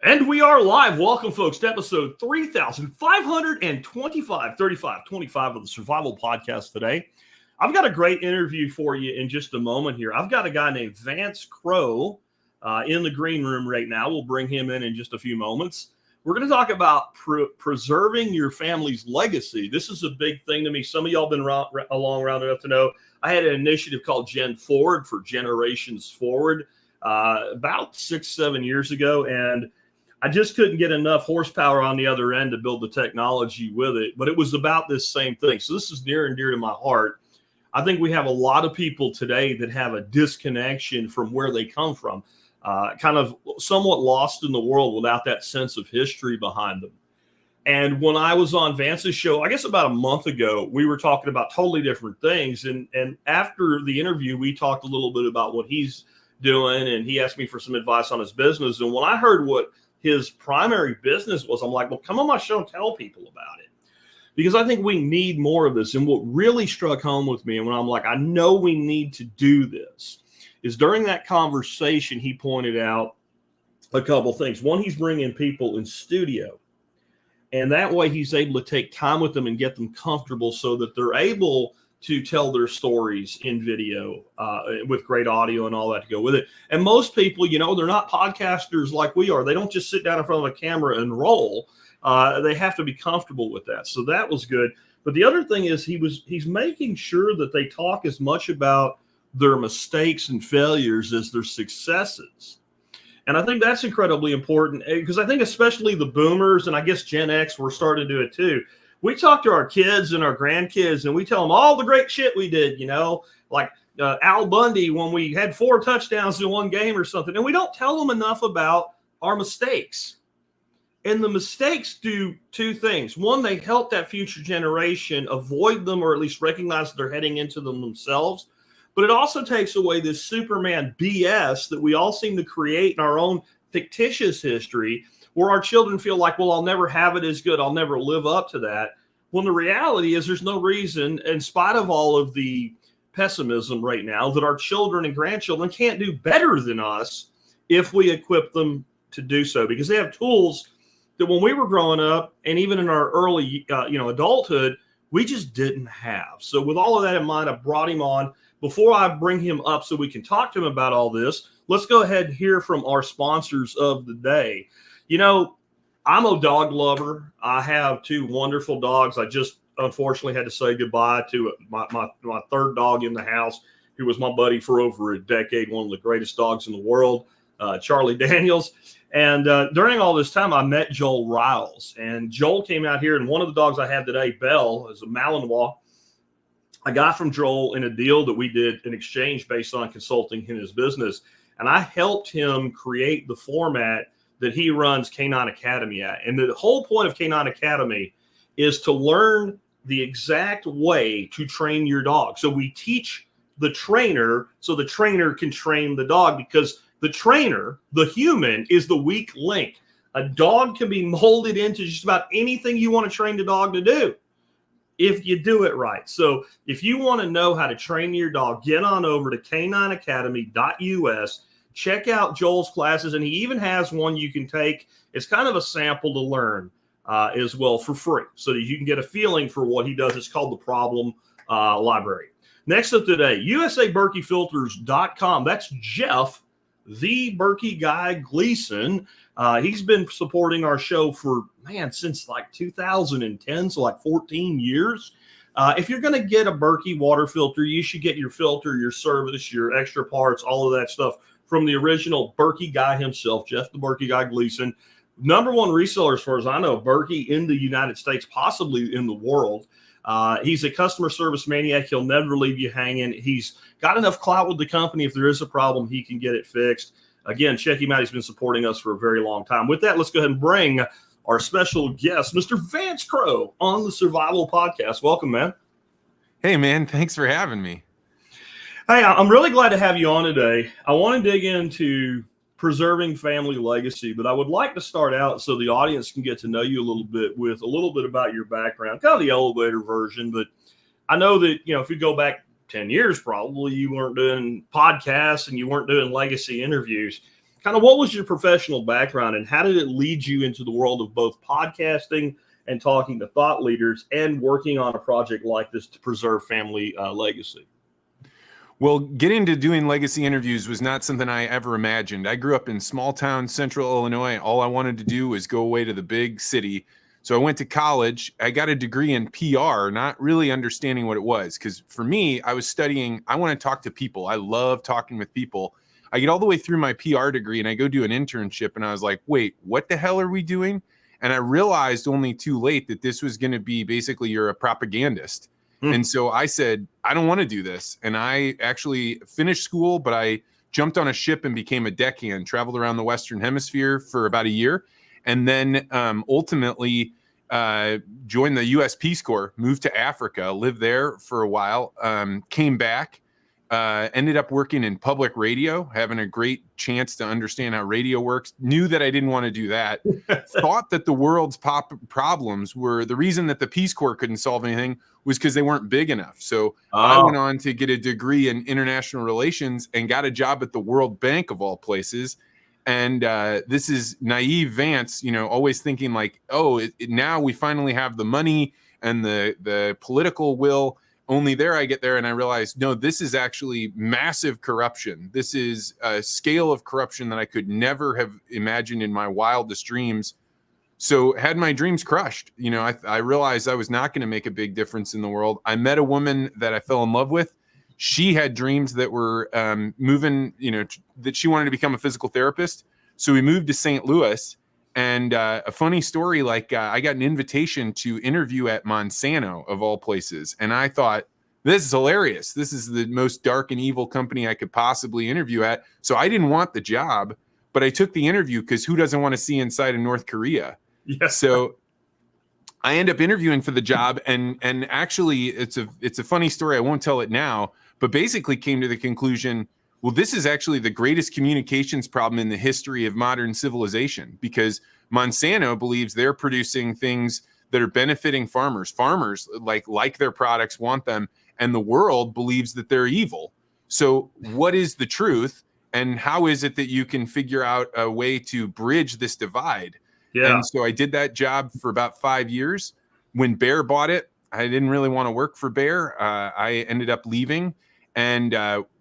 And we are live. Welcome, folks, to episode 3525, 3525 of the Survival Podcast today. I've got a great interview for you in just a moment here. I've got a guy named Vance Crowe in the green room right now. We'll bring him in just a few moments. We're going to talk about preserving your family's legacy. This is a big thing to me. Some of y'all been along around enough to know I had an initiative called Gen Forward for Generations Forward about 6-7 years ago, and I just couldn't get enough horsepower on the other end to build the technology with it, but it was about this same thing. So this is near and dear to my heart. I think we have a lot of people today that have a disconnection from where they come from, kind of somewhat lost in the world without that sense of history behind them. And when I was on Vance's show, I guess about a month ago, we were talking about totally different things. And after the interview, we talked a little bit about what he's doing, and he asked me for some advice on his business. And when I heard what his primary business was, I'm like, well, come on my show and tell people about it. Because I think we need more of this. And what really struck home with me, and when I'm like, I know we need to do this, is during that conversation, he pointed out a couple things. One, he's bringing people in studio. And that way he's able to take time with them and get them comfortable so that they're able to tell their stories in video with great audio and all that to go with it. And most people, you know, they're not podcasters like we are. They don't just sit down in front of a camera and roll. They have to be comfortable with that. So that was good. But the other thing is he's making sure that they talk as much about their mistakes and failures as their successes. And I think that's incredibly important because I think especially the boomers, and I guess Gen X, we're starting to do it too. We talk to our kids and our grandkids and we tell them all the great shit we did, you know, like Al Bundy when we had 4 touchdowns in one game or something. And we don't tell them enough about our mistakes. And the mistakes do 2 things. One, they help that future generation avoid them or at least recognize that they're heading into them themselves. But it also takes away this Superman BS that we all seem to create in our own fictitious history, where our children feel like, well, I'll never have it as good. I'll never live up to that. When the reality is there's no reason, in spite of all of the pessimism right now, that our children and grandchildren can't do better than us if we equip them to do so, because they have tools that when we were growing up and even in our early, adulthood, we just didn't have. So with all of that in mind, I brought him on. Before I bring him up so we can talk to him about all this, let's go ahead and hear from our sponsors of the day. You know, I'm a dog lover. I have 2 wonderful dogs. I just unfortunately had to say goodbye to my 3rd dog in the house, who was my buddy for over a decade, one of the greatest dogs in the world, Charlie Daniels. And during all this time, I met Joel Riles. And Joel came out here, and one of the dogs I have today, Belle, is a Malinois. I got from Joel in a deal that we did in exchange based on consulting in his business. And I helped him create the format that he runs Canine Academy at. And the whole point of Canine Academy is to learn the exact way to train your dog. So we teach the trainer so the trainer can train the dog, because the trainer, the human, is the weak link. A dog can be molded into just about anything you want to train the dog to do if you do it right. So if you want to know how to train your dog, get on over to canineacademy.us. Check out Joel's classes, and he even has one you can take. It's kind of a sample to learn as well for free, so that you can get a feeling for what he does. It's called the Problem Library. Next up today, USABerkeyFilters.com. That's Jeff, the Berkey guy Gleason. He's been supporting our show for, since like 2010, so like 14 years. If you're going to get a Berkey water filter, you should get your filter, your service, your extra parts, all of that stuff from the original Berkey guy himself, Jeff the Berkey guy Gleason. #1 reseller, as far as I know, Berkey in the United States, possibly in the world. He's a customer service maniac. He'll never leave you hanging. He's got enough clout with the company. If there is a problem, he can get it fixed. Again, check him out. He's been supporting us for a very long time. With that, let's go ahead and bring our special guest, Mr. Vance Crowe, on the Survival Podcast. Welcome, man. Hey, man. Thanks for having me. Hey, I'm really glad to have you on today. I want to dig into preserving family legacy, but I would like to start out so the audience can get to know you a little bit with a little bit about your background, kind of the elevator version. But I know that, if you go back 10 years, probably you weren't doing podcasts and you weren't doing legacy interviews. kind of what was your professional background and how did it lead you into the world of both podcasting and talking to thought leaders and working on a project like this to preserve family legacy? Well, getting to doing legacy interviews was not something I ever imagined. I grew up in small town central Illinois. All I wanted to do was go away to the big city. So I went to college. I got a degree in PR, not really understanding what it was. Because for me, I was studying, I want to talk to people. I love talking with people. I get all the way through my PR degree and I go do an internship and I was like, wait, what the hell are we doing? And I realized only too late that this was going to be basically you're a propagandist. And so I said, I don't want to do this. And I actually finished school, but I jumped on a ship and became a deckhand, traveled around the Western Hemisphere for about a year. And then ultimately joined the U.S. Peace Corps, moved to Africa, lived there for a while, came back, ended up working in public radio, having a great chance to understand how radio works, knew that I didn't want to do that, thought that the world's problems were the reason that the Peace Corps couldn't solve anything was because they weren't big enough. So I went on to get a degree in international relations and got a job at the World Bank of all places. And this is naive Vance, always thinking like, now we finally have the money and the political will. Only there I get there and I realized, no, this is actually massive corruption. This is a scale of corruption that I could never have imagined in my wildest dreams. So had my dreams crushed. I realized I was not going to make a big difference in the world. I met a woman that I fell in love with. She had dreams that were moving, that she wanted to become a physical therapist. So we moved to St. Louis. And a funny story, I got an invitation to interview at Monsanto, of all places. And I thought, this is hilarious. This is the most dark and evil company I could possibly interview at. So I didn't want the job, but I took the interview because who doesn't want to see inside of North Korea? Yes. So I end up interviewing for the job. And actually, it's a funny story. I won't tell it now, but basically came to the conclusion, well, this is actually the greatest communications problem in the history of modern civilization because Monsanto believes they're producing things that are benefiting farmers. Farmers like their products, want them, and the world believes that they're evil. So what is the truth? And how is it that you can figure out a way to bridge this divide? Yeah. And so I did that job for about 5 years. When Bayer bought it, I didn't really want to work for Bayer. I ended up leaving. And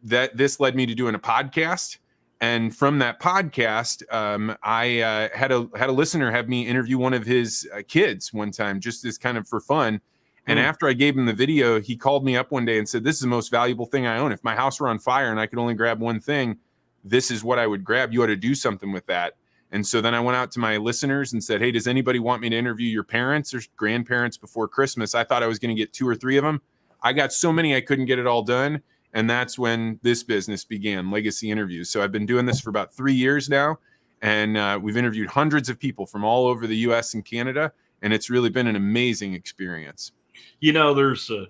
this led me to doing a podcast. And from that podcast, I had a listener have me interview one of his kids one time, just as kind of for fun. And after I gave him the video, he called me up one day and said, this is the most valuable thing I own. If my house were on fire and I could only grab one thing, this is what I would grab. You ought to do something with that. And so then I went out to my listeners and said, hey, does anybody want me to interview your parents or grandparents before Christmas? I thought I was going to get 2 or 3 of them. I got so many, I couldn't get it all done. And that's when this business began, Legacy Interviews. So I've been doing this for about 3 years now. And we've interviewed hundreds of people from all over the US and Canada. And it's really been an amazing experience. There's an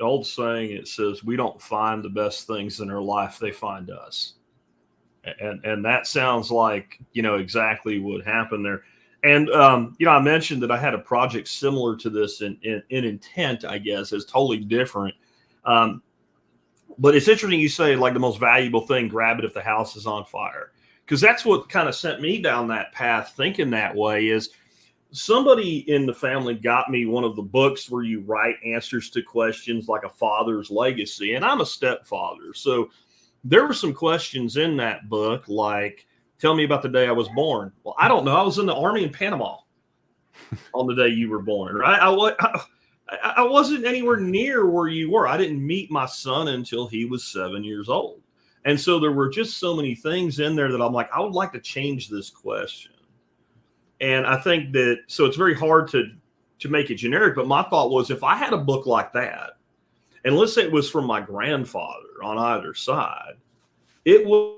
old saying. It says, we don't find the best things in our life, they find us. And that sounds like, exactly what happened there. And, I mentioned that I had a project similar to this in intent, I guess, is totally different. But it's interesting you say the most valuable thing, grab it if the house is on fire. Because that's what kind of sent me down that path thinking that way is somebody in the family got me one of the books where you write answers to questions like a father's legacy. And I'm a stepfather. So there were some questions in that book like, tell me about the day I was born. Well, I don't know. I was in the Army in Panama on the day you were born, right? I wasn't anywhere near where you were. I didn't meet my son until he was 7 years old. And so there were just so many things in there that I'm like, I would like to change this question. And I think that, so it's very hard to make it generic, but my thought was if I had a book like that, and let's say it was from my grandfather on either side, it would.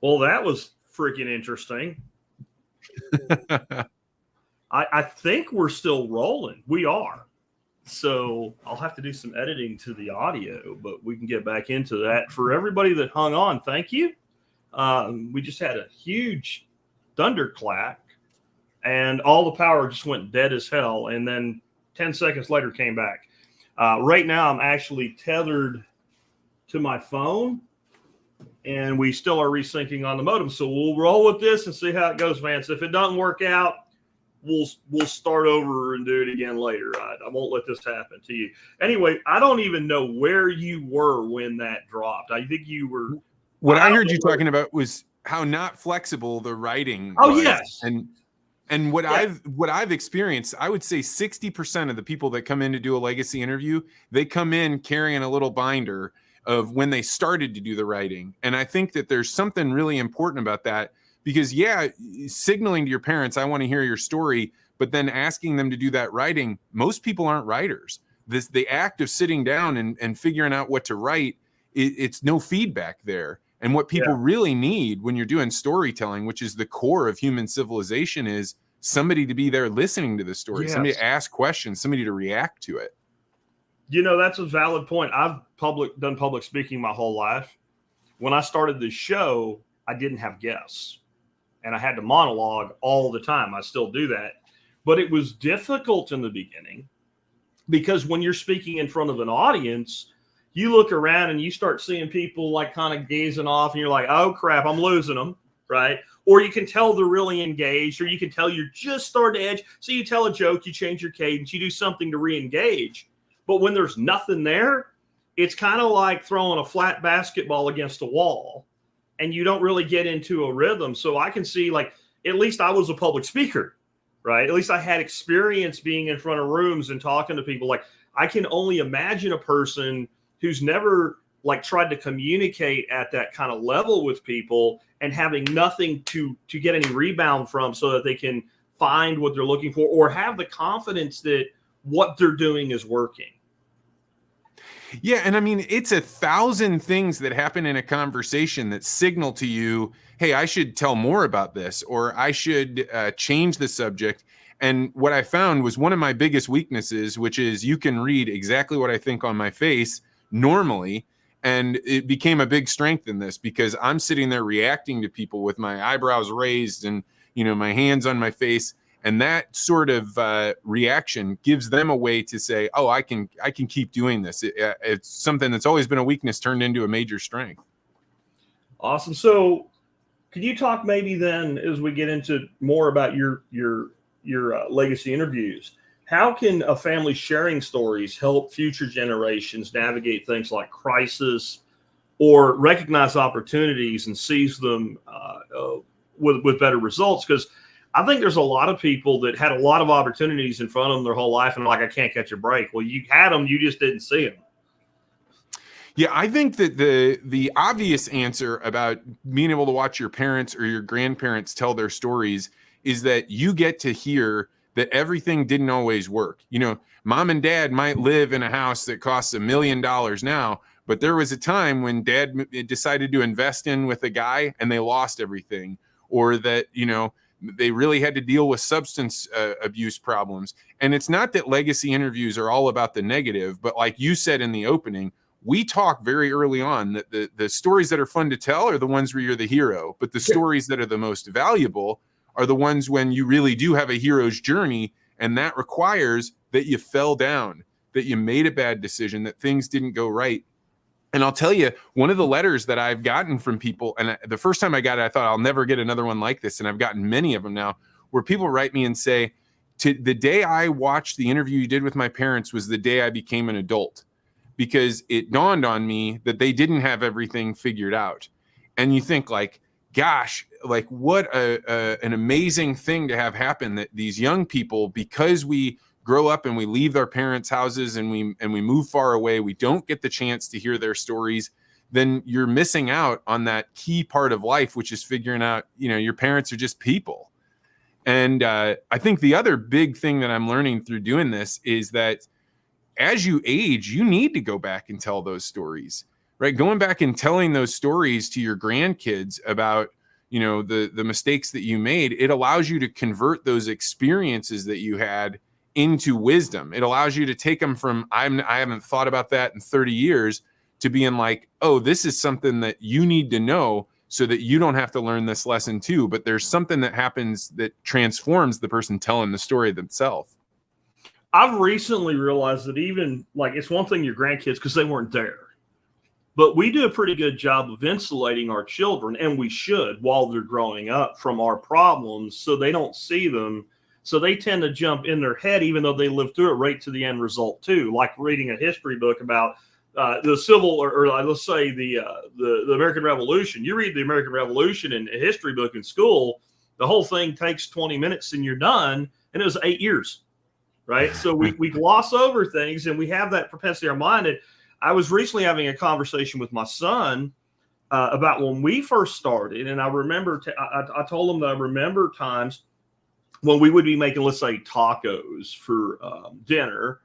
Well, that was freaking interesting. I think we're still rolling. We are. So I'll have to do some editing to the audio, but we can get back into that. For everybody that hung on, thank you. We just had a huge thunderclap, and all the power just went dead as hell. And then 10 seconds later came back. Right now, I'm actually tethered to my phone, and we still are resyncing on the modem. So we'll roll with this and see how it goes, Vance. If it doesn't work out, we'll start over and do it again later. I won't let this happen to you. Anyway, I don't even know where you were when that dropped. I think you were. What I heard you talking about was how not flexible the writing was. Yes. And what I've experienced, I would say 60% of the people that come in to do a legacy interview, they come in carrying a little binder of when they started to do the writing. And I think that there's something really important about that, because signaling to your parents, I want to hear your story, but then asking them to do that writing, most people aren't writers. The act of sitting down and figuring out what to write, it's no feedback there. And what people really need when you're doing storytelling, which is the core of human civilization, is somebody to be there listening to the story, somebody to ask questions, somebody to react to it. That's a valid point. I've done public speaking my whole life. When I started the show, I didn't have guests, and I had to monologue all the time. I still do that, but it was difficult in the beginning, because when you're speaking in front of an audience, you look around and you start seeing people like kind of gazing off, and you're like, oh crap, I'm losing them, right? Or you can tell they're really engaged, or you can tell you're just starting to edge. So you tell a joke, you change your cadence, you do something to re-engage. But when there's nothing there, it's kind of like throwing a flat basketball against a wall, and you don't really get into a rhythm. So I can see, like, at least I was a public speaker, right? At least I had experience being in front of rooms and talking to people. Like, I can only imagine a person who's never like tried to communicate at that kind of level with people and having nothing to get any rebound from, so that they can find what they're looking for or have the confidence that what they're doing is working. Yeah. And I mean, it's 1,000 things that happen in a conversation that signal to you, hey, I should tell more about this, or I should change the subject. And what I found was one of my biggest weaknesses, which is you can read exactly what I think on my face normally. And it became a big strength in this, because I'm sitting there reacting to people with my eyebrows raised and, my hands on my face. And that sort of reaction gives them a way to say, oh, I can keep doing this. It's something that's always been a weakness turned into a major strength. Awesome. So could you talk maybe then, as we get into more about your legacy interviews, how can a family sharing stories help future generations navigate things like crisis, or recognize opportunities and seize them with better results? Because I think there's a lot of people that had a lot of opportunities in front of them their whole life, and like, I can't catch a break. Well, you had them, you just didn't see them. Yeah, I think that the obvious answer about being able to watch your parents or your grandparents tell their stories is that you get to hear that everything didn't always work. Mom and dad might live in a house that costs $1 million now, but there was a time when dad decided to invest in with a guy and they lost everything, or that, they really had to deal with substance abuse problems. And it's not that legacy interviews are all about the negative, but like you said in the opening, we talk very early on that the stories that are fun to tell are the ones where you're the hero, but the stories that are the most valuable are the ones when you really do have a hero's journey, and that requires that you fell down, that you made a bad decision, that things didn't go right. And I'll tell you, one of the letters that I've gotten from people, and the first time I got it, I thought I'll never get another one like this, and I've gotten many of them now, where people write me and say, the day I watched the interview you did with my parents was the day I became an adult, because it dawned on me that they didn't have everything figured out. And you think, like, gosh, like, what an amazing thing to have happen, that these young people, because we grow up and we leave our parents' houses and we move far away, we don't get the chance to hear their stories, then you're missing out on that key part of life, which is figuring out, your parents are just people. And I think the other big thing that I'm learning through doing this is that as you age, you need to go back and tell those stories, right? Going back and telling those stories to your grandkids about the mistakes that you made, it allows you to convert those experiences that you had into wisdom. It allows you to take them from, I haven't thought about that in 30 years to being like, oh, this is something that you need to know so that you don't have to learn this lesson too. But there's something that happens that transforms the person telling the story themselves. I've recently realized that even like, it's one thing your grandkids, because they weren't there, but we do a pretty good job of insulating our children, and we should, while they're growing up, from our problems so they don't see them. So they tend to jump in their head, even though they live through it, right to the end result too. Like reading a history book about the civil, or let's say the American Revolution. You read the American Revolution in a history book in school, the whole thing takes 20 minutes and you're done, and it was 8 years, right? So we gloss over things, and we have that propensity in our mind. And I was recently having a conversation with my son about when we first started, and I remember I told him that I remember times when we would be making, let's say, tacos for dinner,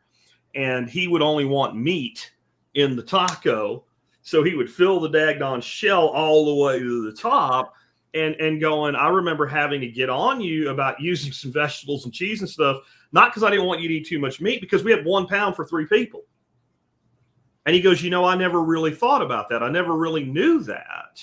and he would only want meat in the taco, so he would fill the daggone shell all the way to the top, and going, I remember having to get on you about using some vegetables and cheese and stuff, not because I didn't want you to eat too much meat, because we had 1 pound for 3 people. And he goes, I never really thought about that. I never really knew that.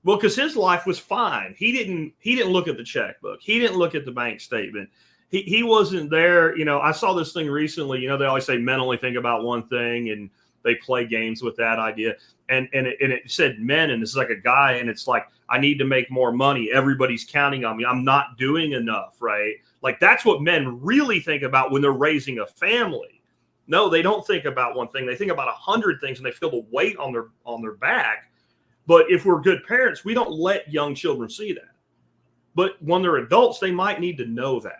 Well, because his life was fine. He didn't look at the checkbook. He didn't look at the bank statement. He wasn't there. I saw this thing recently. They always say men only think about one thing, and they play games with that idea. And it said men, and it's like a guy, and it's like, I need to make more money. Everybody's counting on me. I'm not doing enough, right? Like, that's what men really think about when they're raising a family. No, they don't think about one thing. They think about 100 things, and they feel the weight on their back. But if we're good parents, we don't let young children see that. But when they're adults, they might need to know that.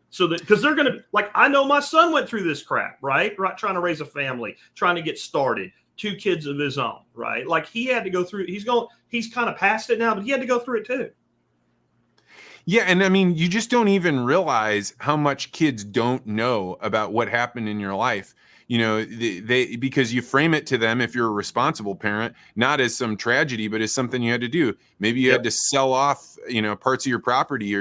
So that, because they're going to, like, I know my son went through this crap, right? Trying to raise a family, trying to get started, 2 kids of his own, right? Like, he had to go through, he's kind of past it now, but he had to go through it too. Yeah. And I mean, you just don't even realize how much kids don't know about what happened in your life. Because you frame it to them, if you're a responsible parent, not as some tragedy, but as something you had to do. Maybe you had to sell off, parts of your property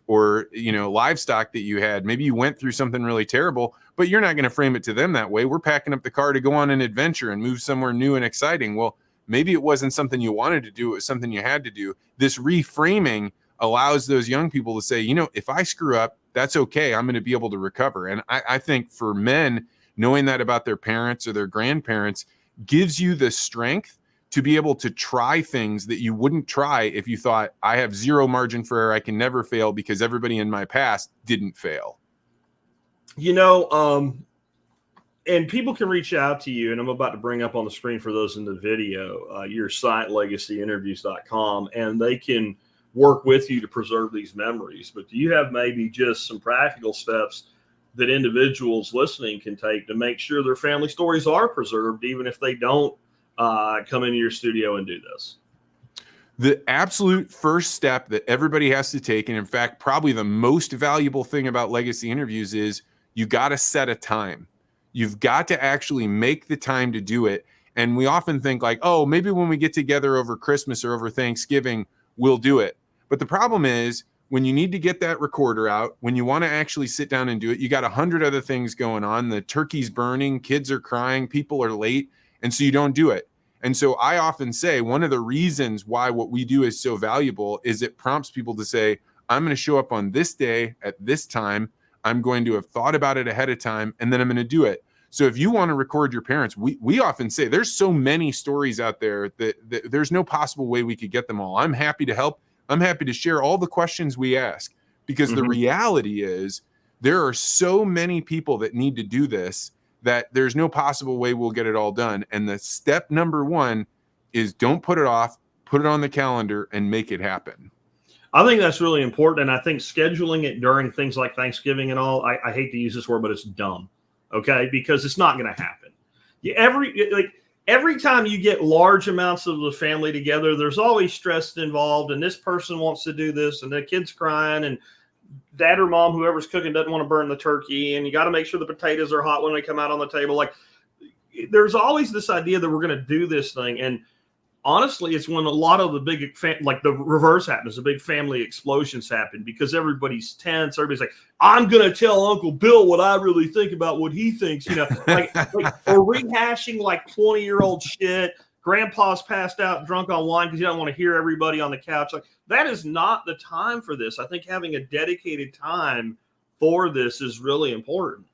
or livestock that you had. Maybe you went through something really terrible, but you're not going to frame it to them that way. We're packing up the car to go on an adventure and move somewhere new and exciting. Well, maybe it wasn't something you wanted to do. It was something you had to do. This reframing allows those young people to say, if I screw up, that's okay. I'm going to be able to recover. And I think for men, knowing that about their parents or their grandparents gives you the strength to be able to try things that you wouldn't try if you thought, I have zero margin for error. I can never fail because everybody in my past didn't fail. And people can reach out to you, and I'm about to bring up on the screen for those in the video, your site, legacyinterviews.com, and they can work with you to preserve these memories. But do you have maybe just some practical steps that individuals listening can take to make sure their family stories are preserved, even if they don't come into your studio and do this? The absolute first step that everybody has to take, and in fact, probably the most valuable thing about legacy interviews, is you got to set a time. You've got to actually make the time to do it. And we often think like, oh, maybe when we get together over Christmas or over Thanksgiving, we'll do it. But the problem is, when you need to get that recorder out, when you want to actually sit down and do it, you got 100 other things going on. The turkey's burning, kids are crying, people are late, and so you don't do it. And so I often say one of the reasons why what we do is so valuable is it prompts people to say, I'm going to show up on this day at this time. I'm going to have thought about it ahead of time, and then I'm going to do it. So if you want to record your parents, we often say there's so many stories out there that there's no possible way we could get them all. I'm happy to help. I'm happy to share all the questions we ask, because the reality is there are so many people that need to do this that there's no possible way we'll get it all done. And the step number 1 is don't put it off, put it on the calendar and make it happen. I think that's really important. And I think scheduling it during things like Thanksgiving and all, I hate to use this word, but it's dumb. Okay. Because it's not going to happen. Every time you get large amounts of the family together, there's always stress involved, and this person wants to do this, and the kid's crying, and dad or mom, whoever's cooking, doesn't want to burn the turkey, and you got to make sure the potatoes are hot when they come out on the table. Like, there's always this idea that we're going to do this thing, and honestly, it's when a lot of the big, like the reverse happens, the big family explosions happen because everybody's tense. Everybody's like, I'm going to tell Uncle Bill what I really think about what he thinks, or rehashing like 20-year-old shit. Grandpa's passed out drunk on wine because you don't want to hear everybody on the couch. Like, that is not the time for this. I think having a dedicated time for this is really important.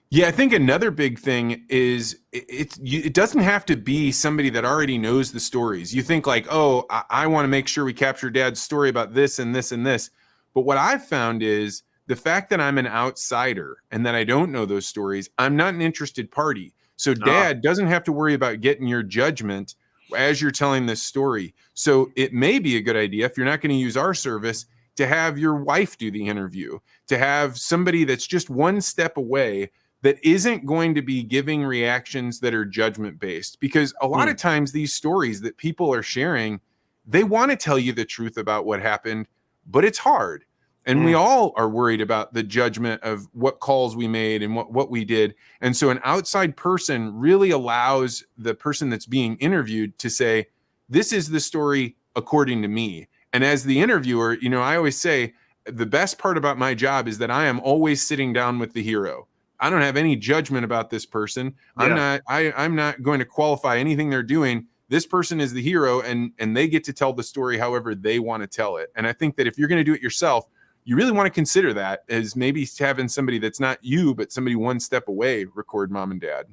Yeah, I think another big thing is it doesn't have to be somebody that already knows the stories. You think like, oh, I want to make sure we capture Dad's story about this and this and this. But what I've found is the fact that I'm an outsider and that I don't know those stories, I'm not an interested party. So Dad doesn't have to worry about getting your judgment as you're telling this story. So it may be a good idea, if you're not going to use our service, to have your wife do the interview, to have somebody that's just one step away that isn't going to be giving reactions that are judgment based. Because a lot of times these stories that people are sharing, they want to tell you the truth about what happened, but it's hard. And we all are worried about the judgment of what calls we made and what we did. And so an outside person really allows the person that's being interviewed to say, this is the story according to me. And as the interviewer, I always say the best part about my job is that I am always sitting down with the hero. I don't have any judgment about this person. Yeah. I'm not going to qualify anything they're doing. This person is the hero, and they get to tell the story however they want to tell it. And I think that if you're going to do it yourself, you really want to consider that as maybe having somebody that's not you, but somebody one step away record Mom and Dad.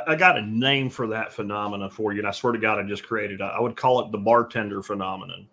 I got a name for that phenomenon for you, and I swear to God, I just created it. I would call it the bartender phenomenon,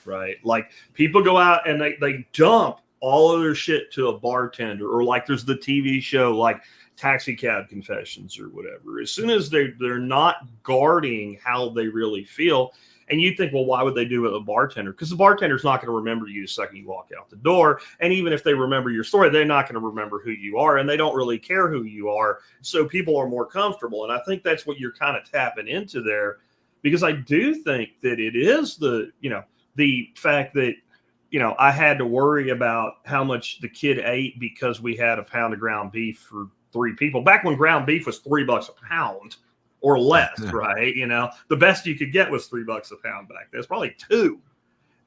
right? Like, people go out and they dump all of their shit to a bartender, or like there's the TV show like Taxi Cab Confessions or whatever. As soon as they're not guarding how they really feel, and you think, well, why would they do it with a bartender? Because the bartender's not going to remember you the second you walk out the door. And even if they remember your story, they're not going to remember who you are, and they don't really care who you are. So people are more comfortable. And I think that's what you're kind of tapping into there, because I do think that it is the fact that, I had to worry about how much the kid ate because we had a pound of ground beef for 3 people. Back when ground beef was $3 a pound or less, right? The best you could get was $3 a pound back then. It's probably 2.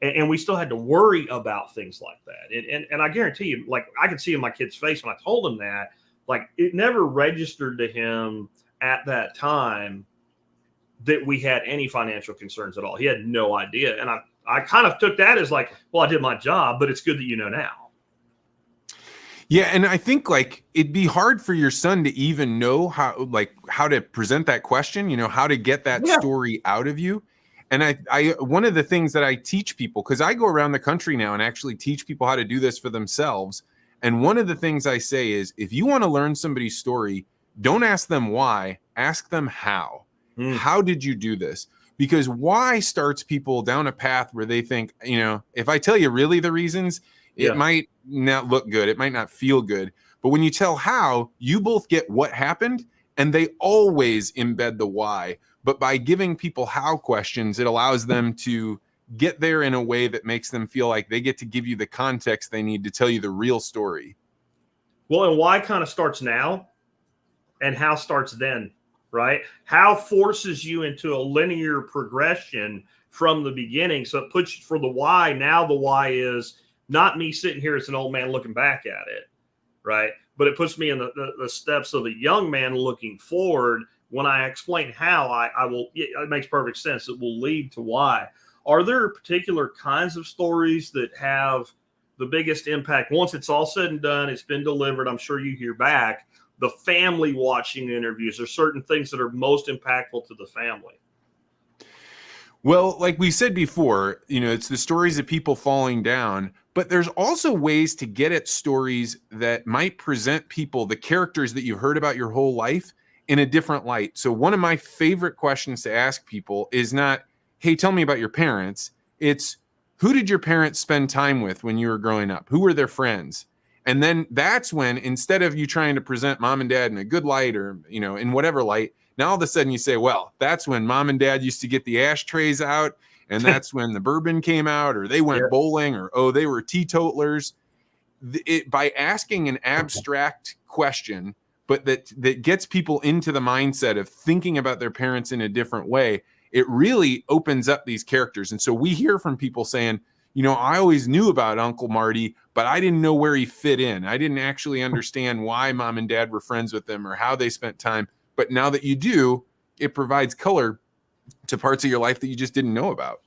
And we still had to worry about things like that. And I guarantee you, like, I could see in my kid's face when I told him that, like, it never registered to him at that time that we had any financial concerns at all. He had no idea. And I kind of took that as like, well, I did my job, but it's good that you know now. Yeah, and I think like it'd be hard for your son to even know how to present that question, how to get that story out of you. And I one of the things that I teach people, because I go around the country now and actually teach people how to do this for themselves. And one of the things I say is, if you want to learn somebody's story, don't ask them why, ask them how. How did you do this? Because why starts people down a path where they think, if I tell you really the reasons, it might not look good. It might not feel good. But when you tell how, you both get what happened, and they always embed the why. But by giving people how questions, it allows them to get there in a way that makes them feel like they get to give you the context they need to tell you the real story. Well, and why kind of starts now, and how starts then, right? How forces you into a linear progression from the beginning. So it puts you for the why. Now the why is not me sitting here as an old man looking back at it, right? But it puts me in the steps of a young man looking forward. When I explain how, I will, it makes perfect sense. It will lead to why. Are there particular kinds of stories that have the biggest impact? Once it's all said and done, it's been delivered, I'm sure you hear back, the family watching interviews. There's certain things that are most impactful to the family. Well, like we said before, it's the stories of people falling down, but there's also ways to get at stories that might present people, the characters that you've heard about your whole life, in a different light. So one of my favorite questions to ask people is not, hey, tell me about your parents. It's, who did your parents spend time with when you were growing up? Who were their friends? And then that's when, instead of you trying to present Mom and Dad in a good light or, in whatever light, now all of a sudden you say, well, that's when Mom and Dad used to get the ashtrays out, and that's when the bourbon came out, or they went bowling, or, oh, they were teetotalers. By asking an abstract question, but that gets people into the mindset of thinking about their parents in a different way, it really opens up these characters. And so we hear from people saying, you know, I always knew about Uncle Marty, but I didn't know where he fit in. I didn't actually understand why mom and dad were friends with him or how they spent time. But now that you do, it provides color to parts of your life that you just didn't know about.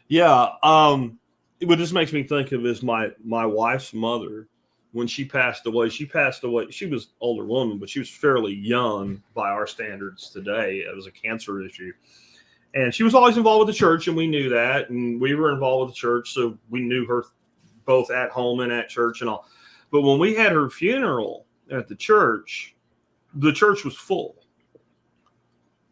Yeah. What this makes me think of is my wife's mother. When she passed away, she was an older woman, but she was fairly young by our standards today. It was a cancer issue. And she was always involved with the church, and we knew that. And we were involved with the church, so we knew her both at home and at church and all. But when we had her funeral at the church was full.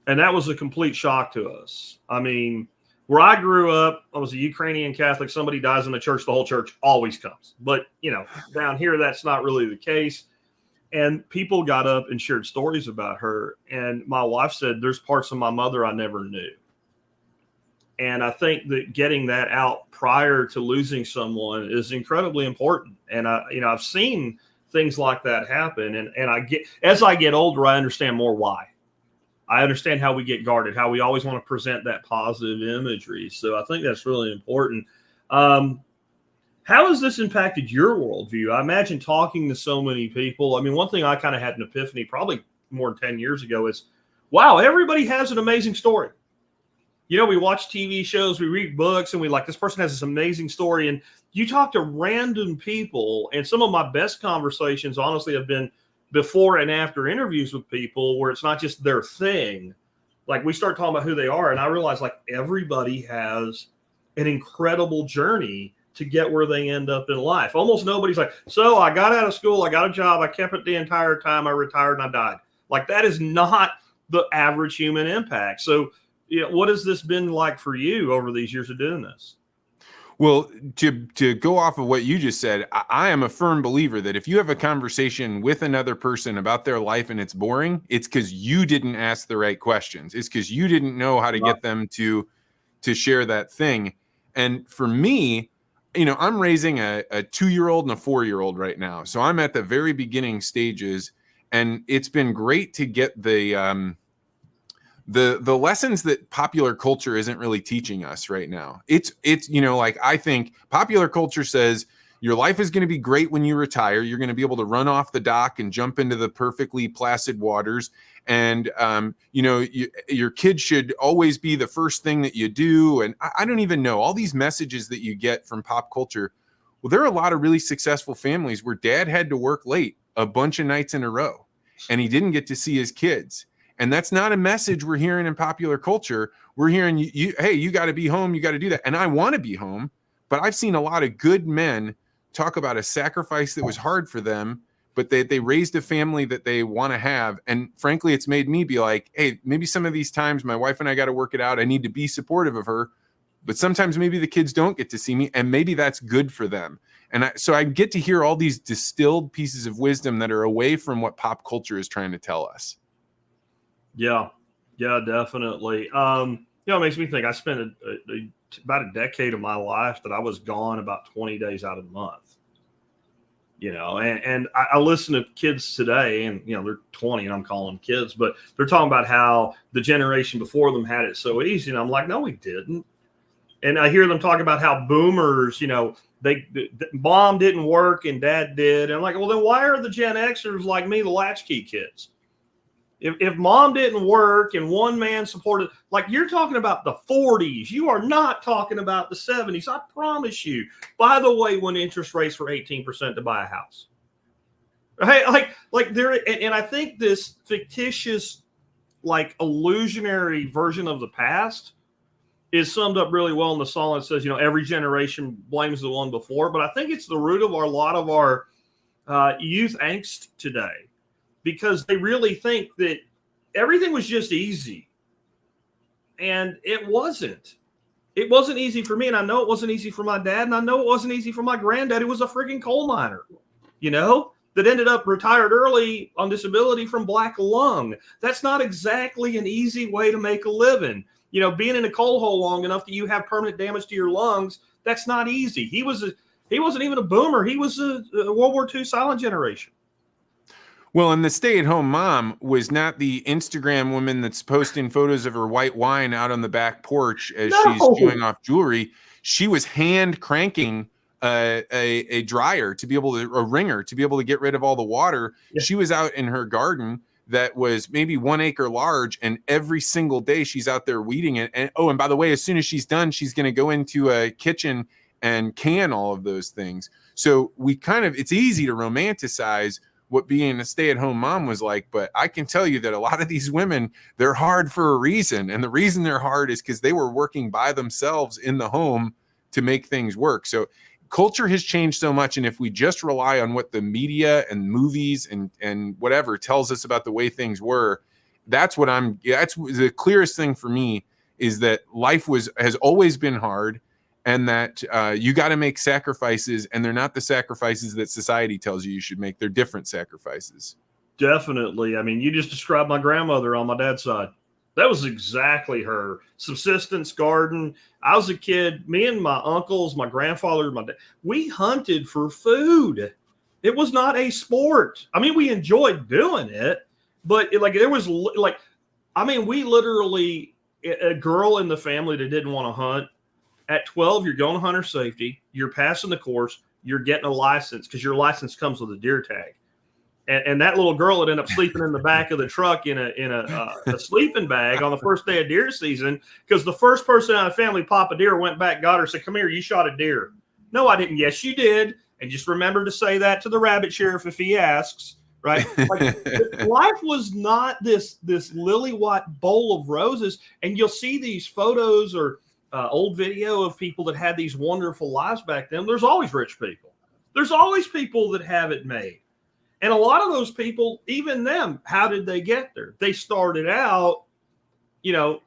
And that was a complete shock to us. I mean, where I grew up, I was a Ukrainian Catholic. Somebody dies in the church, the whole church always comes. But, you know, down here, that's not really the case. And people got up and shared stories about her. And my wife said, there's parts of my mother I never knew. And I think that getting that out prior to losing someone is incredibly important. And I've seen things like that happen. And as I get older, I understand more why. I understand how we get guarded, how we always want to present that positive imagery. So I think that's really important. How has this impacted your worldview? I imagine talking to so many people. I mean, one thing I kind of had an epiphany probably more than 10 years ago is, wow, everybody has an amazing story. You know, we watch TV shows, we read books, and we like, this person has this amazing story. And you talk to random people, and some of my best conversations, honestly, have been before and after interviews with people where it's not just their thing. Like, we start talking about who they are, and I realize, like, everybody has an incredible journey to get where they end up in life. Almost nobody's like, so I got out of school, I got a job, I kept it the entire time, I retired, and I died. Like, that is not the average human impact. So, you know, what has this been like for you over these years of doing this? Well, to go off of what you just said, I am a firm believer that if you have a conversation with another person about their life and it's boring, it's because you didn't ask the right questions. It's because you didn't know how to get them to share that thing. And for me, you know, I'm raising a 2-year-old and a 4-year-old right now. So I'm at the very beginning stages, and it's been great to get the lessons that popular culture isn't really teaching us right now. It's, you know, like, I think popular culture says your life is going to be great when you retire. You're going to be able to run off the dock and jump into the perfectly placid waters. And, you know, your kids should always be the first thing that you do. And I don't even know all these messages that you get from pop culture. Well, there are a lot of really successful families where dad had to work late a bunch of nights in a row, and he didn't get to see his kids. And that's not a message we're hearing in popular culture. We're hearing, hey, you got to be home. You got to do that. And I want to be home. But I've seen a lot of good men talk about a sacrifice that was hard for them, but they raised a family that they want to have. And frankly, it's made me be like, hey, maybe some of these times my wife and I got to work it out. I need to be supportive of her. But sometimes maybe the kids don't get to see me, and maybe that's good for them. And so I get to hear all these distilled pieces of wisdom that are away from what pop culture is trying to tell us. Yeah, definitely. You know, it makes me think I spent about a decade of my life that I was gone about 20 days out of the month. You know, and I listen to kids today, and, you know, they're 20 and I'm calling them kids, but they're talking about how the generation before them had it so easy. And I'm like, no, we didn't. And I hear them talk about how boomers, you know, mom didn't work and dad did. And I'm like, well, then why are the Gen Xers like me, the latchkey kids? If mom didn't work and one man supported, like, you're talking about the 40s. You are not talking about the 70s. I promise you. By the way, when interest rates were 18% to buy a house. Hey, like there, and I think this fictitious, like, illusionary version of the past is summed up really well in the song that says, you know, every generation blames the one before. But I think it's the root of a lot of our youth angst today. Because they really think that everything was just easy. And it wasn't. It wasn't easy for me. And I know it wasn't easy for my dad. And I know it wasn't easy for my granddad, who was a freaking coal miner, you know, that ended up retired early on disability from black lung. That's not exactly an easy way to make a living. You know, being in a coal hole long enough that you have permanent damage to your lungs, that's not easy. He wasn't even a boomer. He was a World War II silent generation. Well, and the stay-at-home mom was not the Instagram woman that's posting photos of her white wine out on the back porch as she's showing No. off jewelry. She was hand cranking a dryer to be able to, a wringer to be able to get rid of all the water. Yeah. She was out in her garden that was maybe 1 acre large, and every single day she's out there weeding it. And oh, and by the way, as soon as she's done, she's going to go into a kitchen and can all of those things. So it's easy to romanticize what being a stay-at-home mom was like, but I can tell you that a lot of these women, they're hard for a reason. And the reason they're hard is because they were working by themselves in the home to make things work. So culture has changed so much. And if we just rely on what the media and movies and whatever tells us about the way things were, that's the clearest thing for me, is that life has always been hard, and that you got to make sacrifices, and they're not the sacrifices that society tells you should make. They're different sacrifices. Definitely. I mean, you just described my grandmother on my dad's side. That was exactly her. Subsistence garden. I was a kid, me and my uncles, my grandfather, my dad, we hunted for food. It was not a sport. I mean, we enjoyed doing it, but we literally, a girl in the family that didn't want to hunt, at 12, you're going to hunter safety. You're passing the course. You're getting a license, because your license comes with a deer tag. And that little girl would end up sleeping in the back of the truck in a sleeping bag on the first day of deer season, because the first person out of the family pop a deer went back, got her, said, "Come here, you shot a deer." "No, I didn't." "Yes, you did. And just remember to say that to the rabbit sheriff if he asks." Right? Like, life was not this lily white bowl of roses. And you'll see these photos or old video of people that had these wonderful lives back then. There's always rich people. There's always people that have it made. And a lot of those people, even them, how did they get there? They started out,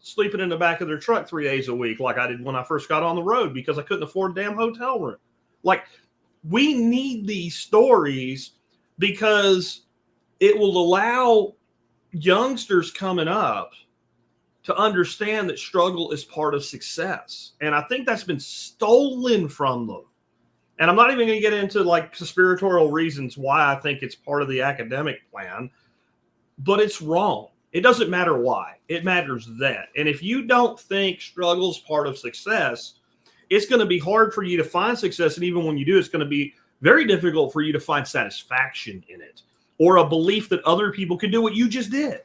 sleeping in the back of their truck 3 days a week, like I did when I first got on the road, because I couldn't afford a damn hotel room. Like, we need these stories, because it will allow youngsters coming up to understand that struggle is part of success. And I think that's been stolen from them. And I'm not even going to get into like conspiratorial reasons why I think it's part of the academic plan, but it's wrong. It doesn't matter why. It matters that. And if you don't think struggle is part of success, it's going to be hard for you to find success. And even when you do, it's going to be very difficult for you to find satisfaction in it, or a belief that other people can do what you just did.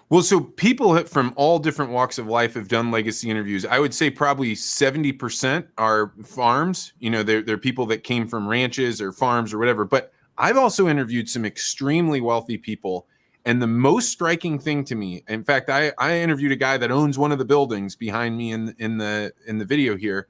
Well, so people from all different walks of life have done legacy interviews. I would say probably 70% are farms. They're people that came from ranches or farms or whatever. But I've also interviewed some extremely wealthy people. And the most striking thing to me, in fact, I interviewed a guy that owns one of the buildings behind me in the video here.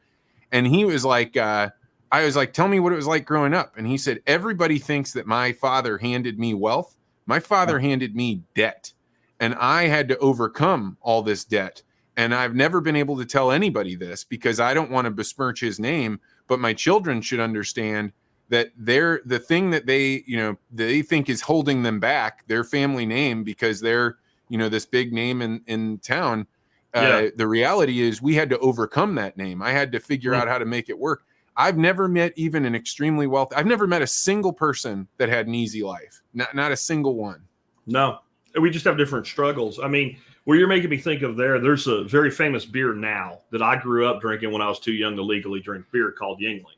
And he was like, I was like, "Tell me what it was like growing up." And he said, "Everybody thinks that my father handed me wealth. My father handed me debt. And I had to overcome all this debt. And I've never been able to tell anybody this, because I don't want to besmirch his name, but my children should understand that the thing that they think is holding them back, their family name, because they're, this big name in town. The reality is we had to overcome that name. I had to figure out how to make it work." I've never met even an extremely wealthy. I've never met a single person that had an easy life. Not a single one. No. We just have different struggles. I mean, where you're making me think of there's a very famous beer now that I grew up drinking when I was too young to legally drink beer, called Yuengling.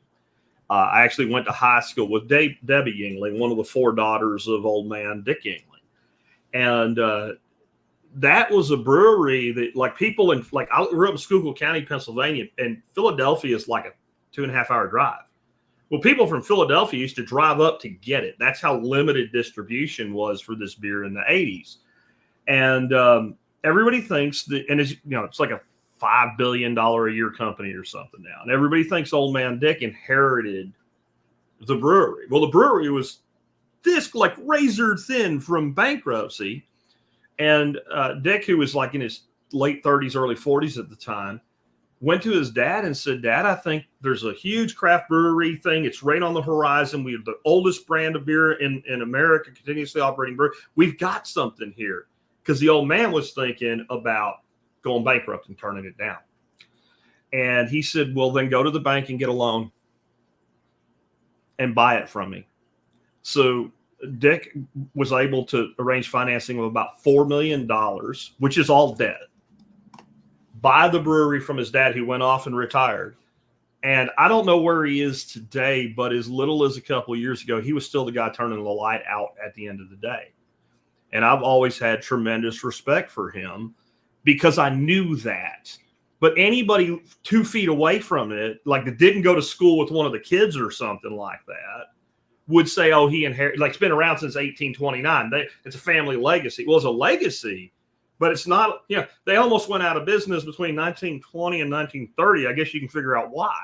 I actually went to high school with Debbie Yuengling, one of the 4 daughters of old man Dick Yuengling. And that was a brewery that, like, people in, like, I grew up in Schuylkill County, Pennsylvania, and Philadelphia is like a 2.5-hour drive. Well, people from Philadelphia used to drive up to get it. That's how limited distribution was for this beer in the 80s. And everybody thinks that, and it's like a $5 billion a year company or something now. And everybody thinks old man Dick inherited the brewery. Well, the brewery was this like razor thin from bankruptcy. And Dick, who was like in his late 30s, early 40s at the time, went to his dad and said, "Dad, I think there's a huge craft brewery thing. It's right on the horizon. We're the oldest brand of beer in America, continuously operating brewery. We've got something here." Because the old man was thinking about going bankrupt and turning it down. And he said, "Well, then go to the bank and get a loan and buy it from me." So Dick was able to arrange financing of about $4 million, which is all debt, buy the brewery from his dad, who went off and retired. And I don't know where he is today, but as little as a couple of years ago, he was still the guy turning the light out at the end of the day. And I've always had tremendous respect for him because I knew that. But anybody 2 feet away from it, like that didn't go to school with one of the kids or something like that, would say, oh, he inherited, like it's been around since 1829. It's a family legacy. Well, it's a legacy, but it's not, they almost went out of business between 1920 and 1930. I guess you can figure out why.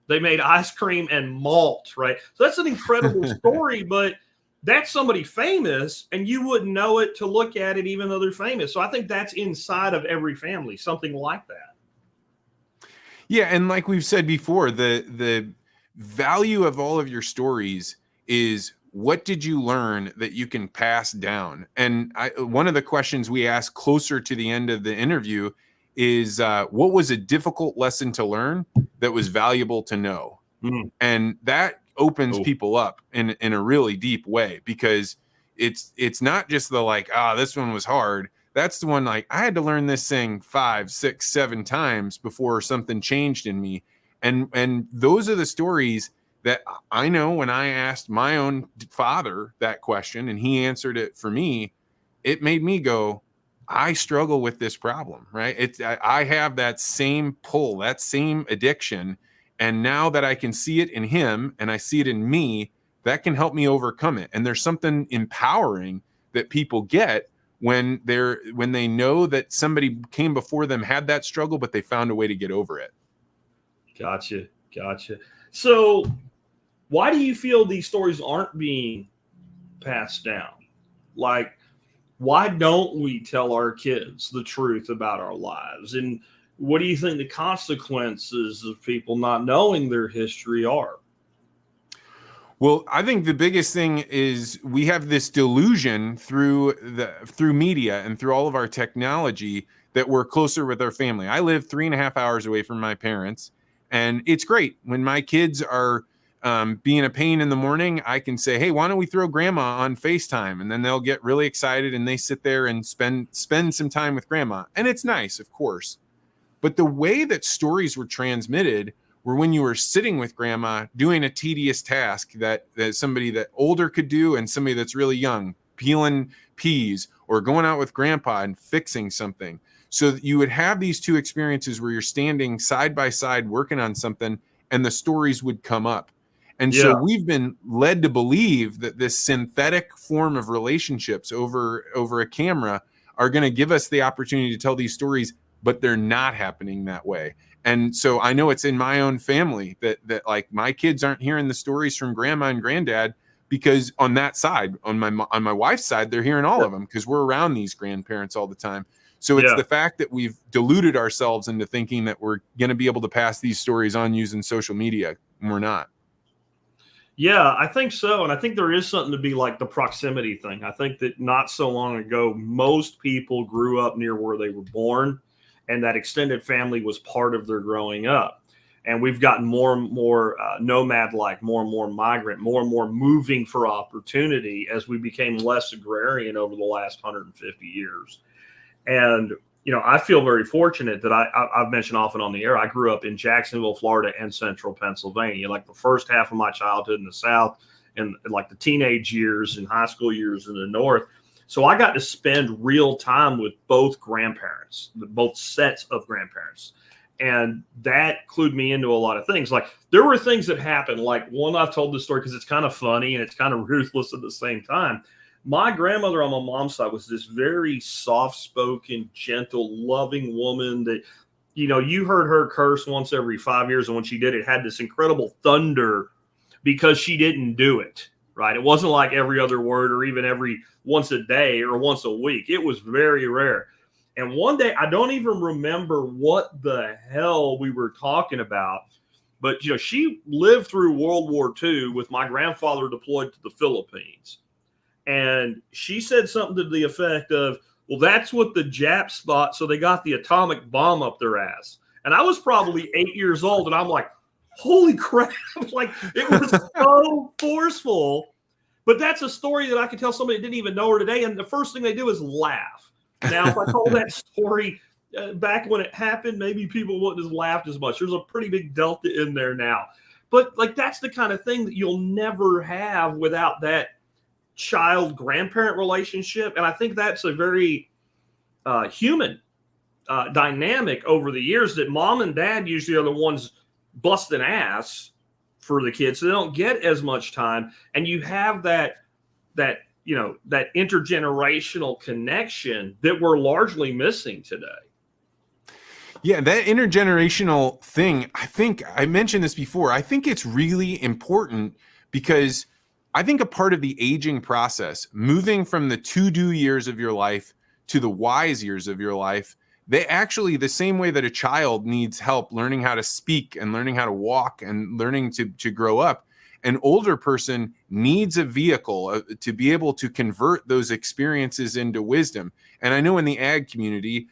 They made ice cream and malt, right? So that's an incredible story, but that's somebody famous, and you wouldn't know it to look at it, even though they're famous. So I think that's inside of every family, something like that. Yeah, and like we've said before, the value of all of your stories is, what did you learn that you can pass down? And one of the questions we asked closer to the end of the interview is, what was a difficult lesson to learn that was valuable to know? And that opens people up in a really deep way, because it's not just the like, this one was hard. That's the one, like, I had to learn this thing 5, 6, 7 times before something changed in me. And those are the stories that I know when I asked my own father that question and he answered it for me, it made me go, I struggle with this problem, right? I have that same pull, that same addiction. And now that I can see it in him and I see it in me, that can help me overcome it. And there's something empowering that people get when they know that somebody came before them, had that struggle, but they found a way to get over it. Gotcha. So why do you feel these stories aren't being passed down? Like, why don't we tell our kids the truth about our lives? And what do you think the consequences of people not knowing their history are? Well, I think the biggest thing is we have this delusion through media and through all of our technology that we're closer with our family. I live 3.5 hours away from my parents, and it's great when my kids are being a pain in the morning. I can say, hey, why don't we throw grandma on FaceTime? And then they'll get really excited and they sit there and spend some time with grandma. And it's nice, of course. But the way that stories were transmitted were when you were sitting with grandma doing a tedious task that somebody that older could do and somebody that's really young, peeling peas, or going out with grandpa and fixing something. So that you would have these two experiences where you're standing side by side working on something and the stories would come up. And so we've been led to believe that this synthetic form of relationships over a camera are going to give us the opportunity to tell these stories, but they're not happening that way. And so I know it's in my own family that like my kids aren't hearing the stories from grandma and granddad, because on that side, on my wife's side, they're hearing all of them because we're around these grandparents all the time. So it's the fact that we've deluded ourselves into thinking that we're going to be able to pass these stories on using social media, and we're not. Yeah, I think so. And I think there is something to be like the proximity thing. I think that not so long ago, most people grew up near where they were born, and that extended family was part of their growing up. And we've gotten more and more nomad-like, more and more migrant, more and more moving for opportunity as we became less agrarian over the last 150 years. And, I feel very fortunate that I've mentioned often on the air, I grew up in Jacksonville, Florida, and central Pennsylvania, like the first half of my childhood in the South and like the teenage years and high school years in the North. So I got to spend real time with both grandparents, both sets of grandparents. And that clued me into a lot of things. Like there were things that happened, like one, I've told this story because it's kind of funny and it's kind of ruthless at the same time. My grandmother on my mom's side was this very soft-spoken, gentle, loving woman that, you heard her curse once every 5 years. And when she did, it had this incredible thunder because she didn't do it, right? It wasn't like every other word or even every once a day or once a week. It was very rare. And one day, I don't even remember what the hell we were talking about, but, she lived through World War II with my grandfather deployed to the Philippines. And she said something to the effect of, well, that's what the Japs thought, so they got the atomic bomb up their ass. And I was probably 8 years old, and I'm like, holy crap. Like, it was so forceful. But that's a story that I could tell somebody that didn't even know her today, and the first thing they do is laugh. Now, if I told that story back when it happened, maybe people wouldn't have laughed as much. There's a pretty big delta in there now. But like that's the kind of thing that you'll never have without that child-grandparent relationship. And I think that's a very human dynamic over the years, that mom and dad usually are the ones busting ass for the kids, so they don't get as much time. And you have that intergenerational connection that we're largely missing today. Yeah, that intergenerational thing, I think I mentioned this before. I think it's really important because I think a part of the aging process, moving from the to-do years of your life to the wise years of your life, they actually, the same way that a child needs help learning how to speak and learning how to walk and learning to grow up, an older person needs a vehicle to be able to convert those experiences into wisdom. And I know in the ag community,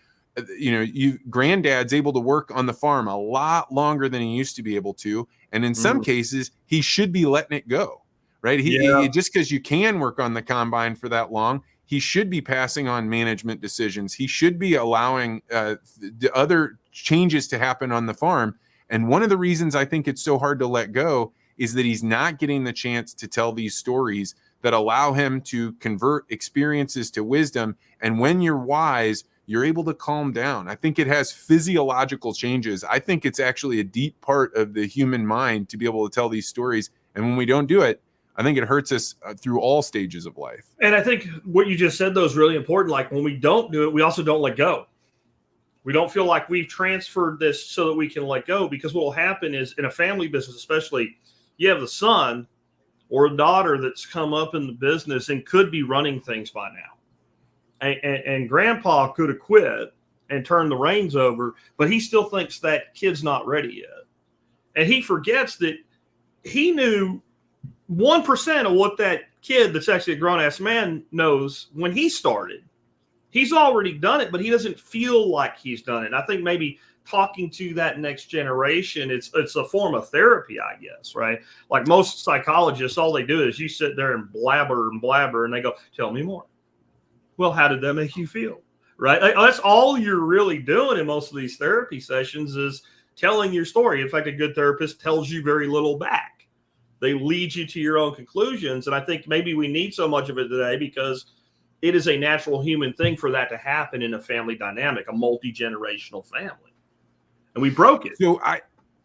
granddad's able to work on the farm a lot longer than he used to be able to. And in some cases, he should be letting it go, right? He just because you can work on the combine for that long, he should be passing on management decisions. He should be allowing the other changes to happen on the farm. And one of the reasons I think it's so hard to let go is that he's not getting the chance to tell these stories that allow him to convert experiences to wisdom. And when you're wise, you're able to calm down. I think it has physiological changes. I think it's actually a deep part of the human mind to be able to tell these stories. And when we don't do it, I think it hurts us through all stages of life. And I think what you just said, though, is really important. Like when we don't do it, we also don't let go. We don't feel like we've transferred this so that we can let go, because what will happen is in a family business, especially, you have the son or a daughter that's come up in the business and could be running things by now. And grandpa could have quit and turned the reins over, but he still thinks that kid's not ready yet. And he forgets that he knew 1% of what that kid that's actually a grown-ass man knows when he started. He's already done it, but he doesn't feel like he's done it. And I think maybe talking to that next generation, it's a form of therapy, I guess, right? Like most psychologists, all they do is you sit there and blabber, and they go, tell me more. Well, how did that make you feel? Right? That's all you're really doing in most of these therapy sessions is telling your story. In fact, a good therapist tells you very little back. They lead you to your own conclusions. And I think maybe we need so much of it today because it is a natural human thing for that to happen in a family dynamic, a multi-generational family. And we broke it. So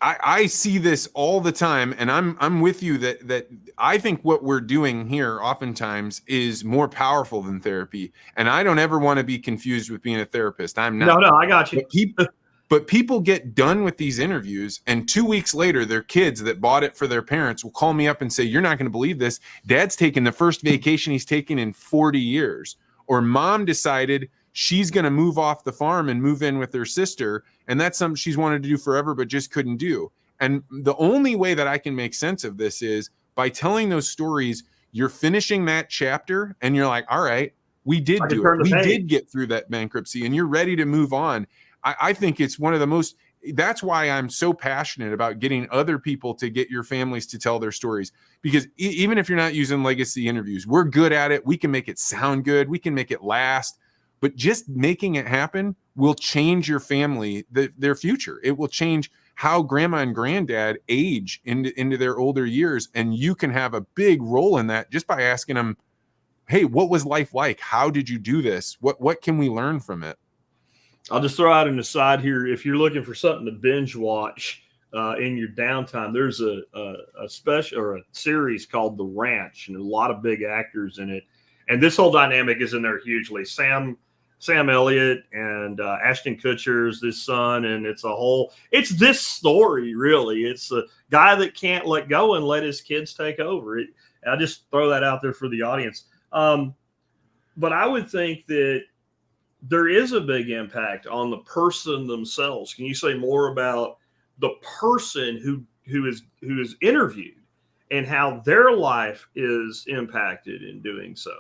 I see this all the time, and I'm with you that I think what we're doing here oftentimes is more powerful than therapy. And I don't ever want to be confused with being a therapist. I'm not. No, I got you. But people get done with these interviews, and 2 weeks later, their kids that bought it for their parents will call me up and say, you're not going to believe this. Dad's taking the first vacation he's taken in 40 years. Or mom decided she's going to move off the farm and move in with her sister. And that's something she's wanted to do forever, but just couldn't do. And the only way that I can make sense of this is by telling those stories. You're finishing that chapter and you're like, all right, we did do it. We did get through that bankruptcy and you're ready to move on. I think it's one of the most, that's why I'm so passionate about getting other people to get your families to tell their stories. Because even if you're not using legacy interviews, we're good at it. We can make it sound good. We can make it last. But just making it happen will change your family, their future. It will change how grandma and granddad age into their older years. And you can have a big role in that just by asking them, hey, what was life like? How did you do this? What can we learn from it? I'll just throw out an aside here. If you're looking for something to binge watch in your downtime, there's a special or a series called The Ranch, and a lot of big actors in it. And this whole dynamic is in there hugely. Sam Elliott and Ashton Kutcher's this son, and it's this story, really. It's a guy that can't let go and let his kids take over. I'll just throw that out there for the audience. But I would think that there is a big impact on the person themselves. Can you say more about the person who is interviewed and how their life is impacted in doing so?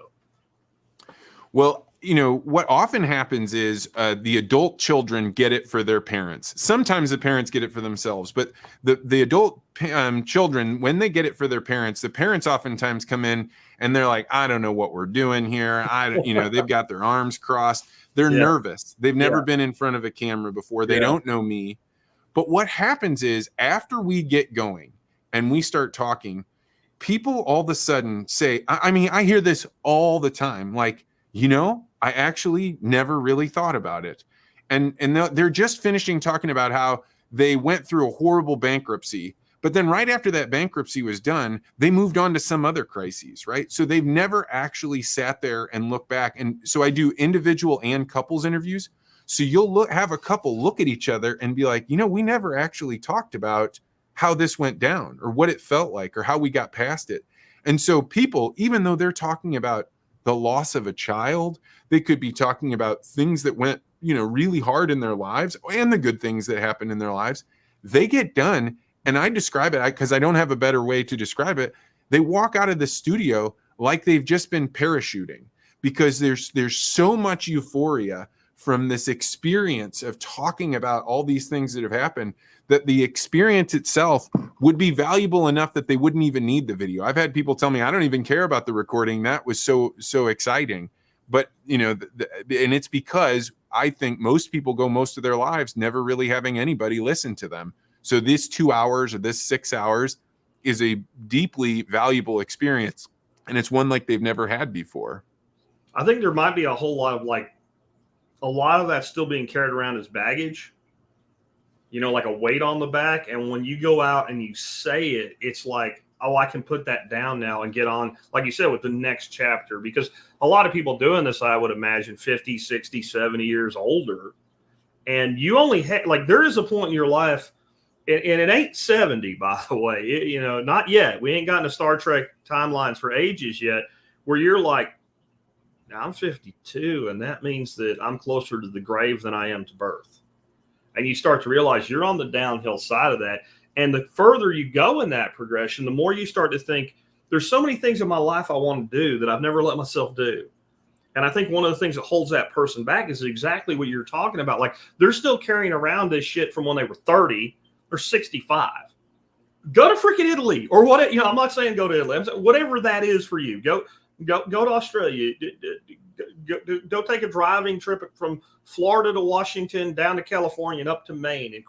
Well, what often happens is the adult children get it for their parents. Sometimes the parents get it for themselves, but the adult children, when they get it for their parents, the parents oftentimes come in and they're like, I don't know what we're doing here. They've got their arms crossed. They're nervous. They've never been in front of a camera before. They don't know me. But what happens is after we get going and we start talking, people all of a sudden say, I hear this all the time. Like, I actually never really thought about it. And they're just finishing talking about how they went through a horrible bankruptcy. But then right after that bankruptcy was done, they moved on to some other crises, right? So they've never actually sat there and looked back. And so I do individual and couples interviews. So you'll have a couple look at each other and be like, we never actually talked about how this went down or what it felt like or how we got past it. And so people, even though they're talking about the loss of a child, they could be talking about things that went, really hard in their lives and the good things that happened in their lives. They get done. And I describe it because I don't have a better way to describe it. They walk out of the studio like they've just been parachuting because there's so much euphoria from this experience of talking about all these things that have happened that the experience itself would be valuable enough that they wouldn't even need the video. I've had people tell me, I don't even care about the recording. That was so exciting. But, and it's because I think most people go most of their lives never really having anybody listen to them. So this 2 hours or this 6 hours is a deeply valuable experience. And it's one like they've never had before. I think there might be a whole lot of that still being carried around as baggage, like a weight on the back. And when you go out and you say it, it's like, oh, I can put that down now and get on, like you said, with the next chapter. Because a lot of people doing this, I would imagine 50, 60, 70 years older. And you only there is a point in your life, and it ain't 70, by the way, not yet. We ain't gotten to Star Trek timelines for ages yet, where you're like, I'm 52, and that means that I'm closer to the grave than I am to birth. And you start to realize you're on the downhill side of that. And the further you go in that progression, the more you start to think, there's so many things in my life I want to do that I've never let myself do. And I think one of the things that holds that person back is exactly what you're talking about. Like, they're still carrying around this shit from when they were 30 or 65. Go to freaking Italy or what? I'm not saying go to Italy. I'm saying whatever that is for you. Go to Australia. Go take a driving trip from Florida to Washington, down to California, and up to Maine, and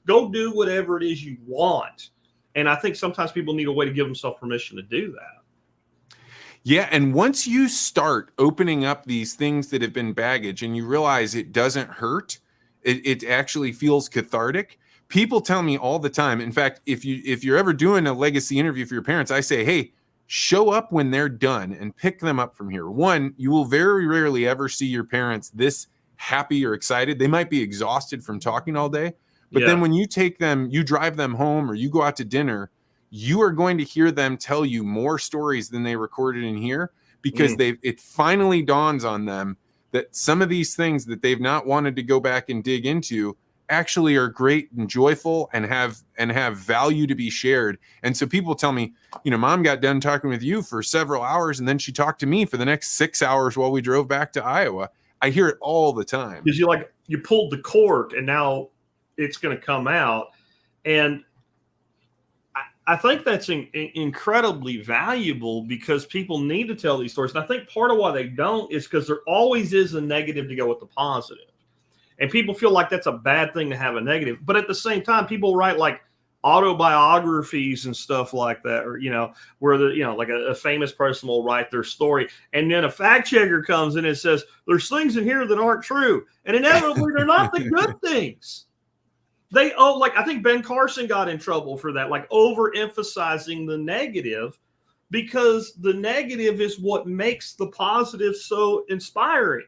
go do whatever it is you want. And I think sometimes people need a way to give themselves permission to do that. Yeah, and once you start opening up these things that have been baggage, and you realize it doesn't hurt, it actually feels cathartic. People tell me all the time. In fact, if you're ever doing a legacy interview for your parents, I say, hey, show up when they're done and pick them up from here. One, you will very rarely ever see your parents this happy or excited. They might be exhausted from talking all day. But then when you take them, you drive them home or you go out to dinner, you are going to hear them tell you more stories than they recorded in here because it finally dawns on them that some of these things that they've not wanted to go back and dig into actually are great and joyful and have value to be shared. And so people tell me, Mom got done talking with you for several hours and then she talked to me for the next 6 hours while we drove back to Iowa. I hear it all the time. Because you pulled the cork and now it's going to come out. And I think that's incredibly valuable because people need to tell these stories. And I think part of why they don't is because there always is a negative to go with the positive. And people feel like that's a bad thing to have a negative. But at the same time, people write like autobiographies and stuff like that, or, where like a famous person will write their story. And then a fact checker comes in and says, there's things in here that aren't true. And inevitably, they're not the good things. I think Ben Carson got in trouble for that, like overemphasizing the negative, because the negative is what makes the positive so inspiring.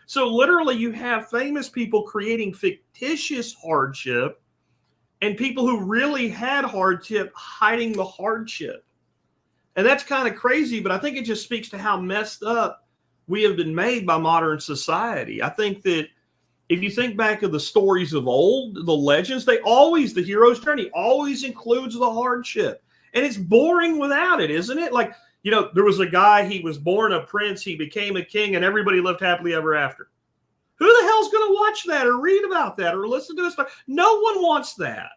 So literally you have famous people creating fictitious hardship and people who really had hardship hiding the hardship. And that's kind of crazy, but I think it just speaks to how messed up we have been made by modern society. I think that if you think back of the stories of old, the legends, the hero's journey always includes the hardship. And it's boring without it, isn't it? Like, You know, there was a guy, he was born a prince, he became a king, and everybody lived happily ever after. Who the hell's going to watch that or read about that or listen to it? No one wants that,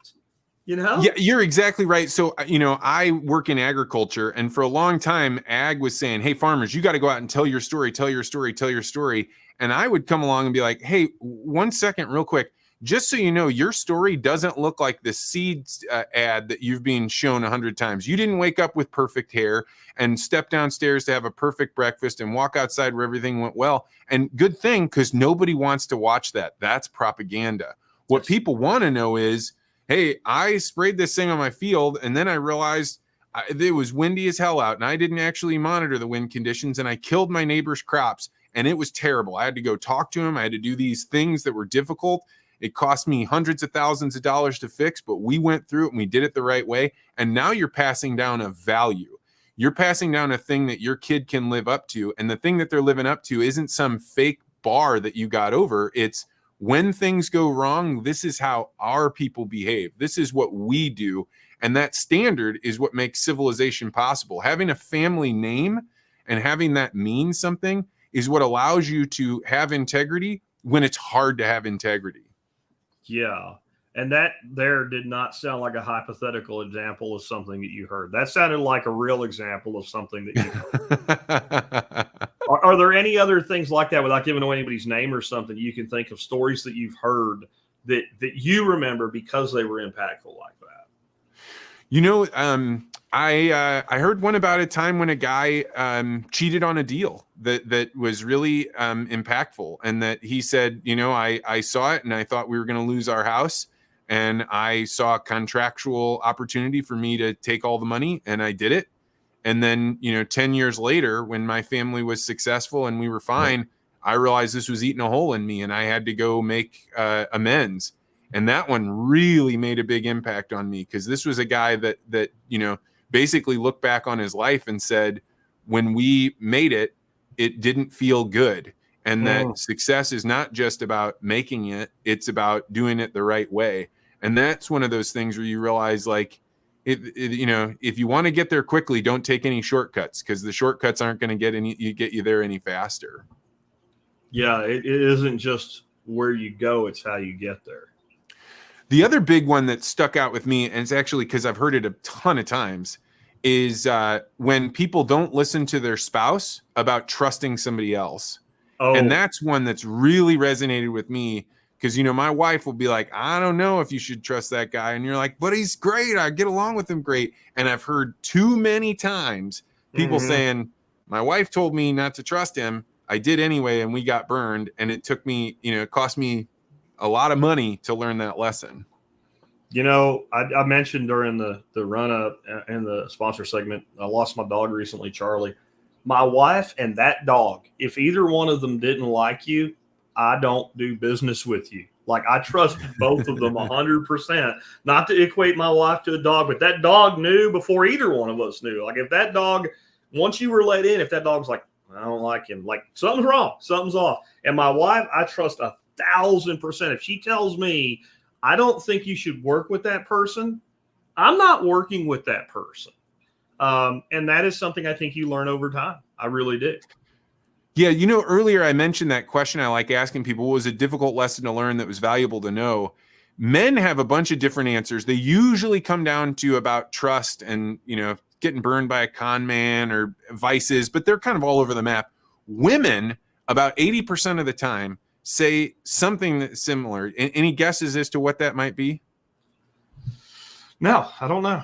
you know? Yeah, you're exactly right. So, you know, I work in agriculture, and for a long time, ag was saying, hey, farmers, you got to go out and tell your story, tell your story, tell your story. And I would come along and be like, hey, 1 second, real quick. Just so you know, your story doesn't look like the seeds ad that you've been shown 100 times. You didn't wake up with perfect hair and step downstairs to have a perfect breakfast and walk outside where everything went well. And good thing, because nobody wants to watch that. That's propaganda. What people want to know is, hey, I sprayed this thing on my field, and then I realized it was windy as hell out, and I didn't actually monitor the wind conditions, and I killed my neighbor's crops, and it was terrible. I had to go talk to him. I had to do these things that were difficult. It cost me hundreds of thousands of dollars to fix, but we went through it and we did it the right way. And now you're passing down a value. You're passing down a thing that your kid can live up to. And the thing that they're living up to isn't some fake bar that you got over. It's when things go wrong, this is how our people behave. This is what we do. And that standard is what makes civilization possible. Having a family name and having that mean something is what allows you to have integrity when it's hard to have integrity. Yeah. And that there did not sound like a hypothetical example of something that you heard. That sounded like a real example of something that you heard. Are there any other things like that, without giving away anybody's name or something, you can think of stories that you've heard that you remember because they were impactful like that? You know, I heard one about a time when a guy cheated on a deal that was really impactful, and that he said, you know, I saw it and I thought we were going to lose our house, and I saw a contractual opportunity for me to take all the money, and I did it. And then, you know, 10 years later, when my family was successful and we were fine, I realized this was eating a hole in me, and I had to go make amends. And that one really made a big impact on me, because this was a guy that, you know, basically looked back on his life and said, when we made it, it didn't feel good. And that success is not just about making it, it's about doing it the right way. And that's one of those things where you realize, like, you know, if you want to get there quickly, don't take any shortcuts, because the shortcuts aren't going to get you there any faster. Yeah, it isn't just where you go, it's how you get there. The other big one that stuck out with me, and it's actually because I've heard it a ton of times, is when people don't listen to their spouse about trusting somebody else. Oh. And that's one that's really resonated with me, because, you know, my wife will be like, I don't know if you should trust that guy. And you're like, but he's great. I get along with him great. And I've heard too many times people saying, my wife told me not to trust him. I did anyway, and we got burned. And it took me, you know, it cost me a lot of money to learn that lesson. You know, I mentioned during the run up in the sponsor segment, I lost my dog recently, Charlie. My wife and that dog, if either one of them didn't like you, I don't do business with you. Like, I trust both of them 100%. Not to equate my wife to a dog, but that dog knew before either one of us knew. Like, if that dog, once you were let in, if that dog's like, I don't like him, like, something's wrong, something's off. And my wife, I trust 1,000%. If she tells me, I don't think you should work with that person, I'm not working with that person. And that is something I think you learn over time. I really do. Yeah. You know, earlier I mentioned that question I like asking people, what was a difficult lesson to learn that was valuable to know? Men have a bunch of different answers. They usually come down to about trust and, you know, getting burned by a con man or vices, but they're kind of all over the map. Women, about 80% of the time, say something that's similar. Any guesses as to what that might be? No, I don't know.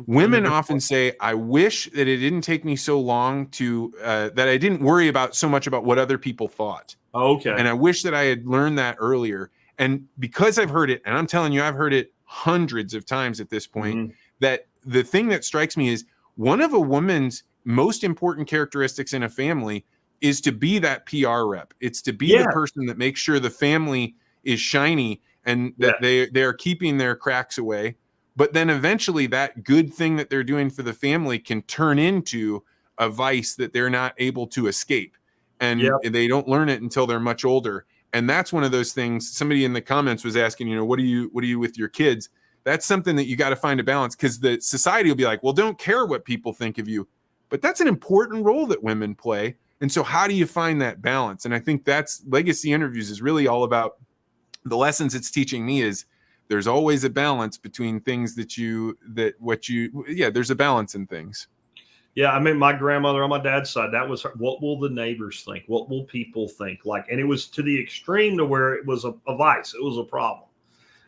Women often say, I wish that it didn't take me so long to, that I didn't worry about so much about what other people thought. Okay. And I wish that I had learned that earlier. And because I've heard it, and I'm telling you, I've heard it hundreds of times at this point, that the thing that strikes me is one of a woman's most important characteristics in a family is to be that PR rep. It's to be the person that makes sure the family is shiny and that they are keeping their cracks away. But then eventually that good thing that they're doing for the family can turn into a vice that they're not able to escape. And they don't learn it until they're much older. And that's one of those things. Somebody in the comments was asking, you know, what do you with your kids? That's something that you got to find a balance, because the society will be like, well, don't care what people think of you. but that's an important role that women play. And so how do you find that balance? And I think that's legacy interviews is really all about. The lessons it's teaching me is there's always a balance between things there's a balance in things. Yeah, I mean, my grandmother on my dad's side, that was her, what will the neighbors think? What will people think? Like, and it was to the extreme to where it was a vice. It was a problem.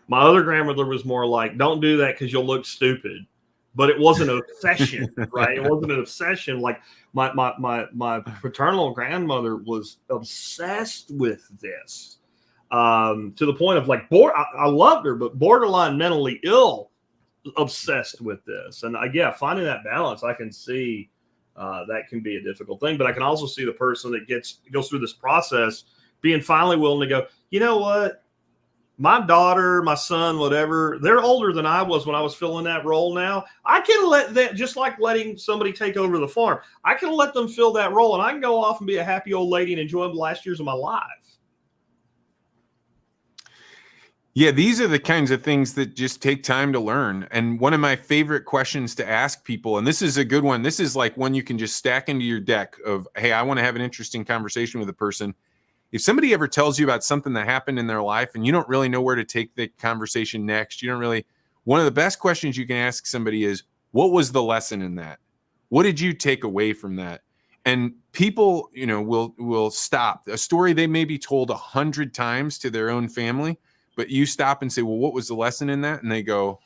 My other grandmother was more like, don't do that because you'll look stupid. But it wasn't an obsession, right? It wasn't an obsession. Like my paternal grandmother was obsessed with this to the point of like, I loved her, but borderline mentally ill, obsessed with this. And finding that balance, I can see that can be a difficult thing. But I can also see the person that goes through this process being finally willing to go, you know what? My daughter, my son, whatever, they're older than I was when I was filling that role now. I can let that, just like letting somebody take over the farm, I can let them fill that role and I can go off and be a happy old lady and enjoy the last years of my life. Yeah, these are the kinds of things that just take time to learn. And one of my favorite questions to ask people, and this is a good one, this is like one you can just stack into your deck of, hey, I want to have an interesting conversation with a person. If somebody ever tells you about something that happened in their life and you don't really know where to take the conversation next, one of the best questions you can ask somebody is, what was the lesson in that? What did you take away from that? And people, will stop. A story they may be told 100 times to their own family, but you stop and say, well, what was the lesson in that? And they go,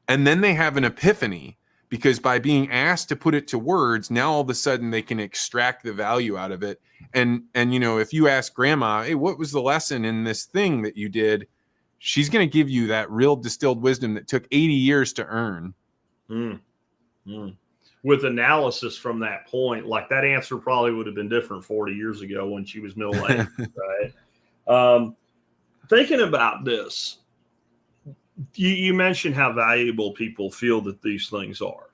and then they have an epiphany. Because by being asked to put it to words, now all of a sudden they can extract the value out of it. And if you ask grandma, hey, what was the lesson in this thing that you did? She's going to give you that real distilled wisdom that took 80 years to earn. With analysis from that point, like that answer probably would have been different 40 years ago when she was middle-aged, right? Thinking about this, you mentioned how valuable people feel that these things are.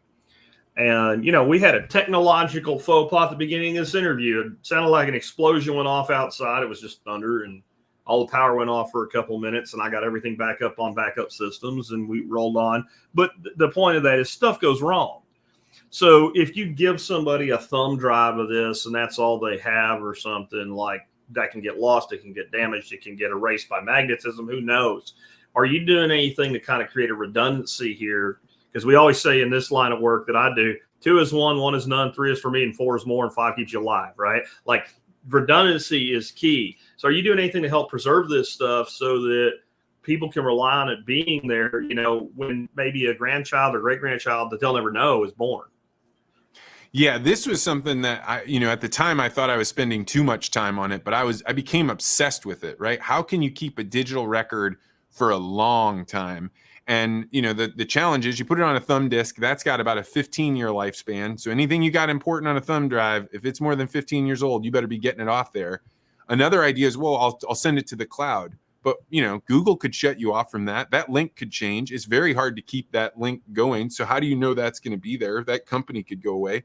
And, we had a technological faux pas at the beginning of this interview. It sounded like an explosion went off outside. It was just thunder and all the power went off for a couple of minutes and I got everything back up on backup systems and we rolled on. But the point of that is stuff goes wrong. So if you give somebody a thumb drive of this and that's all they have or something, like that can get lost, it can get damaged, it can get erased by magnetism, who knows? Are you doing anything to kind of create a redundancy here? Because we always say in this line of work that I do, 2 is 1, 1 is none, 3 is for me, and 4 is more, and 5 keeps you alive, right? Like redundancy is key. So are you doing anything to help preserve this stuff so that people can rely on it being there, when maybe a grandchild or great-grandchild that they'll never know is born? Yeah, this was something that at the time I thought I was spending too much time on it, but I became obsessed with it, right? How can you keep a digital record for a long time? And, the challenge is you put it on a thumb disk, that's got about a 15-year lifespan. So anything you got important on a thumb drive, if it's more than 15 years old, you better be getting it off there. Another idea is, well, I'll send it to the cloud. But, Google could shut you off from that. That link could change. It's very hard to keep that link going. So how do you know that's going to be there? That company could go away.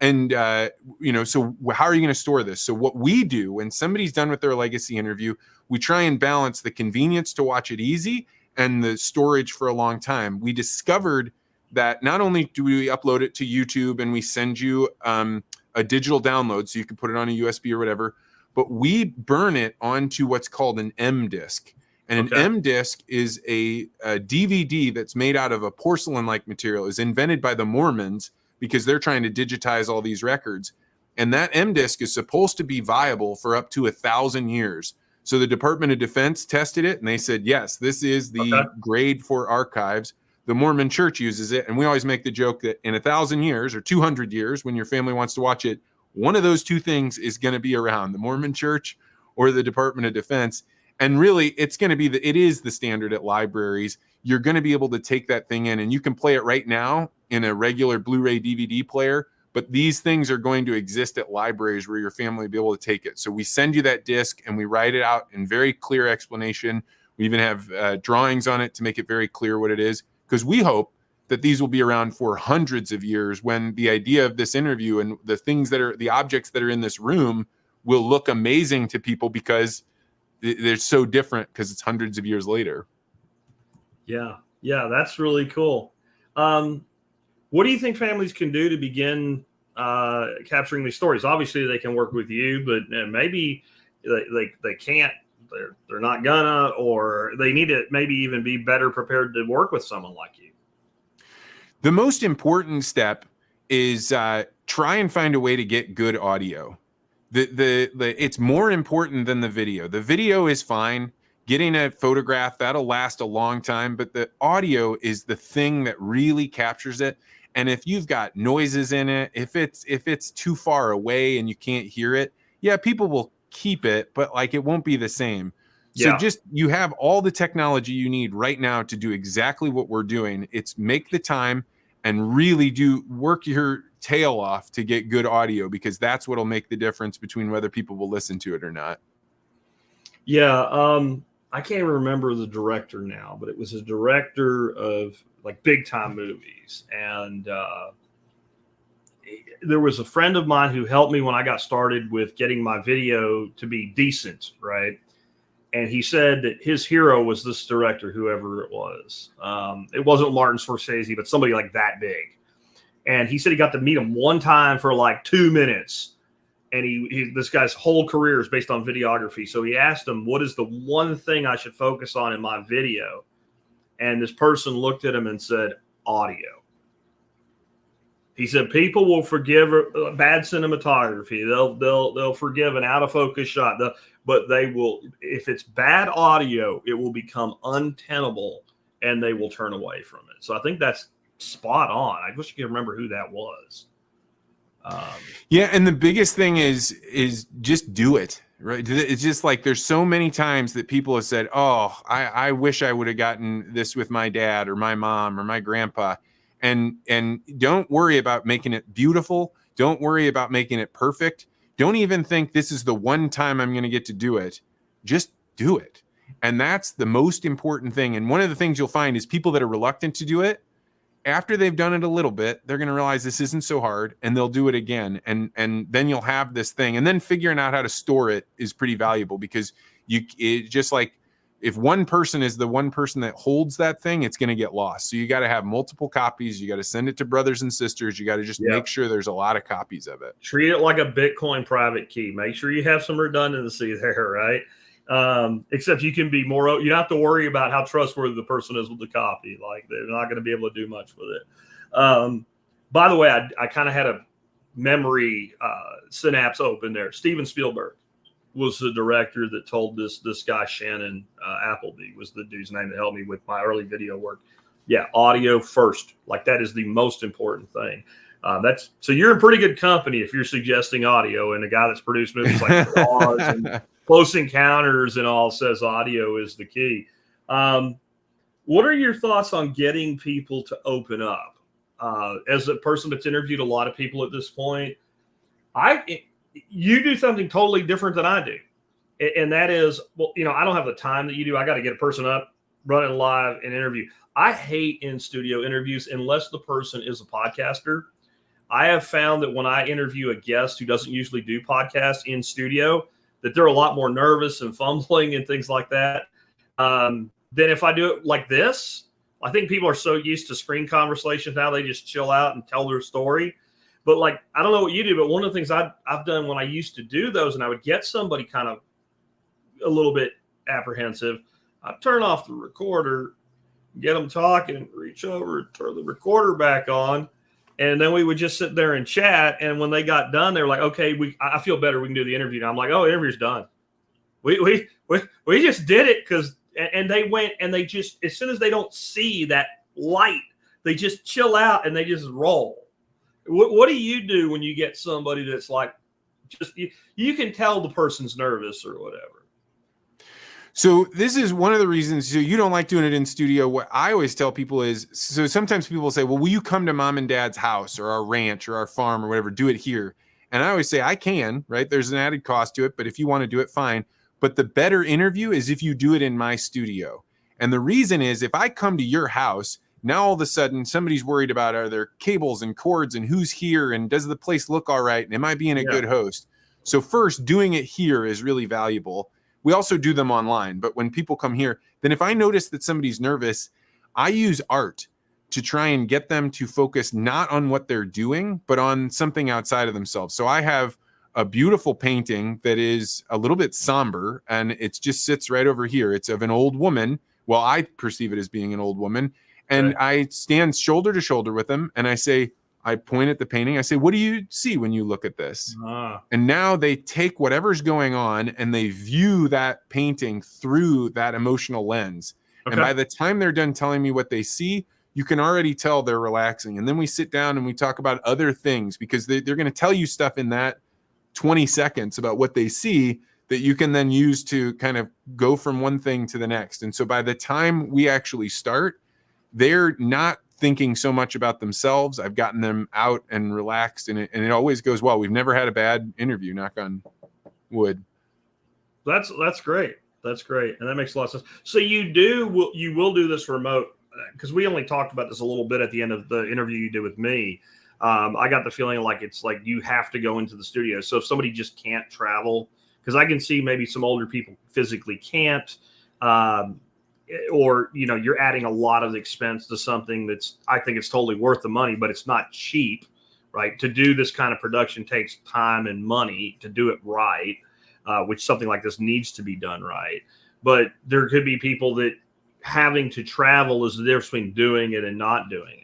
And, so how are you going to store this? So what we do when somebody's done with their legacy interview, we try and balance the convenience to watch it easy and the storage for a long time. We discovered that not only do we upload it to YouTube and we send you a digital download so you can put it on a USB or whatever, but we burn it onto what's called an M disc. And an M disc is a DVD that's made out of a porcelain-like material. It was invented by the Mormons because they're trying to digitize all these records. And that M disc is supposed to be viable for up to 1,000 years. So the Department of Defense tested it and they said, yes, this is the grade for archives. The Mormon Church uses it. And we always make the joke that in 1,000 years or 200 years, when your family wants to watch it, one of those two things is going to be around, the Mormon Church or the Department of Defense. And really, it's going to be it is the standard at libraries. You're going to be able to take that thing in and you can play it right now in a regular Blu-ray DVD player. But these things are going to exist at libraries where your family will be able to take it. So we send you that disc and we write it out in very clear explanation. We even have drawings on it to make it very clear what it is, because we hope that these will be around for hundreds of years when the idea of this interview and the things the objects that are in this room will look amazing to people because they're so different because it's hundreds of years later. Yeah, that's really cool. What do you think families can do to begin capturing these stories? Obviously, they can work with you, but maybe they can't. They're not gonna, or they need to maybe even be better prepared to work with someone like you. The most important step is try and find a way to get good audio. It's more important than the video. The video is fine. Getting a photograph, that'll last a long time, but the audio is the thing that really captures it. And if you've got noises in it, if it's too far away and you can't hear it, yeah, people will keep it, but like it won't be the same. So just, you have all the technology you need right now to do exactly what we're doing. It's make the time and really work your tail off to get good audio, because that's what'll make the difference between whether people will listen to it or not. Yeah. I can't remember the director now, but it was a director of like big time movies. And there was a friend of mine who helped me when I got started with getting my video to be decent, right? And he said that his hero was this director, whoever it was. It wasn't Martin Scorsese, but somebody like that big. And he said he got to meet him one time for like 2 minutes. And this guy's whole career is based on videography. So he asked him, what is the one thing I should focus on in my video? And this person looked at him and said, audio. He said, people will forgive bad cinematography. They'll forgive an out of focus shot, but they will, if it's bad audio, it will become untenable and they will turn away from it. So I think that's spot on. I wish you could remember who that was. Yeah, and the biggest thing is just do it, right? It's just like there's so many times that people have said, oh, I wish I would have gotten this with my dad or my mom or my grandpa. And don't worry about making it beautiful. Don't worry about making it perfect. Don't even think this is the one time I'm going to get to do it. Just do it. And that's the most important thing. And one of the things you'll find is people that are reluctant to do it, after they've done it a little bit, they're going to realize this isn't so hard, and they'll do it again. And then you'll have this thing. And then figuring out how to store it is pretty valuable, because just like if one person is the one person that holds that thing, it's going to get lost. So you got to have multiple copies. You got to send it to brothers and sisters. You got to just make sure there's a lot of copies of it. Treat it like a Bitcoin private key. Make sure you have some redundancy there, right? Except you can be more, you don't have to worry about how trustworthy the person is with the copy. Like they're not going to be able to do much with it. By the way, I kind of had a memory synapse open there. Steven Spielberg was the director that told this guy, Shannon Appleby was the dude's name that helped me with my early video work. Yeah. Audio first. Like that is the most important thing. So you're in pretty good company if you're suggesting audio, and a guy that's produced movies like Jaws and Close Encounters and all says audio is the key. What are your thoughts on getting people to open up? As a person that's interviewed a lot of people at this point, you do something totally different than I do. And that is, well, I don't have the time that you do. I got to get a person up, run it live, and interview. I hate in-studio interviews unless the person is a podcaster. I have found that when I interview a guest who doesn't usually do podcasts in studio, that they're a lot more nervous and fumbling and things like that than if I do it like this. I think people are so used to screen conversations now, they just chill out and tell their story. But like, I don't know what you do, but one of the things I've done when I used to do those, and I would get somebody kind of a little bit apprehensive, I'd turn off the recorder, get them talking, reach over, turn the recorder back on, and then we would just sit there and chat. And when they got done, they were like, okay, I feel better. We can do the interview now. I'm like, oh, interview's done. We just did it and they went and they just, as soon as they don't see that light, they just chill out and they just roll. What do you do when you get somebody that's like, just, you can tell the person's nervous or whatever? So this is one of the reasons. So you don't like doing it in studio. What I always tell people is, so sometimes people say, well, will you come to mom and dad's house or our ranch or our farm or whatever, do it here? And I always say, I can, right? There's an added cost to it, but if you want to do it, fine. But the better interview is if you do it in my studio. And the reason is, if I come to your house, now all of a sudden somebody's worried about, are there cables and cords and who's here? And does the place look all right? And am I being a good host? So first, doing it here is really valuable. We also do them online, but when people come here, then if I notice that somebody's nervous, I use art to try and get them to focus not on what they're doing, but on something outside of themselves. So I have a beautiful painting that is a little bit somber, and it just sits right over here. It's of an old woman. Well, I perceive it as being an old woman. And I stand shoulder to shoulder with them, and I point at the painting. I say, what do you see when you look at this? And now they take whatever's going on and they view that painting through that emotional lens. And by the time they're done telling me what they see, you can already tell they're relaxing. And then we sit down and we talk about other things, because they're going to tell you stuff in that 20 seconds about what they see that you can then use to kind of go from one thing to the next. And so by the time we actually start, they're not thinking so much about themselves. I've gotten them out and relaxed, and it always goes well. We've never had a bad interview, knock on wood. That's great. That's great. And that makes a lot of sense. So you will do this remote, because we only talked about this a little bit at the end of the interview you did with me. I got the feeling like it's like you have to go into the studio. So if somebody just can't travel, because I can see maybe some older people physically can't, or, you're adding a lot of expense to something I think it's totally worth the money, but it's not cheap, right? To do this kind of production takes time and money to do it right, which something like this needs to be done right. But there could be people that having to travel is the difference between doing it and not doing it.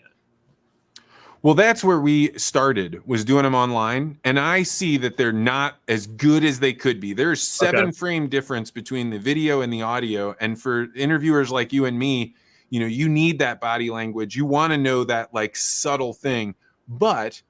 Well, that's where we started, was doing them online. And I see that they're not as good as they could be. There's 7-frame difference between the video and the audio. And for interviewers like you and me, you need that body language. You want to know that like subtle thing. But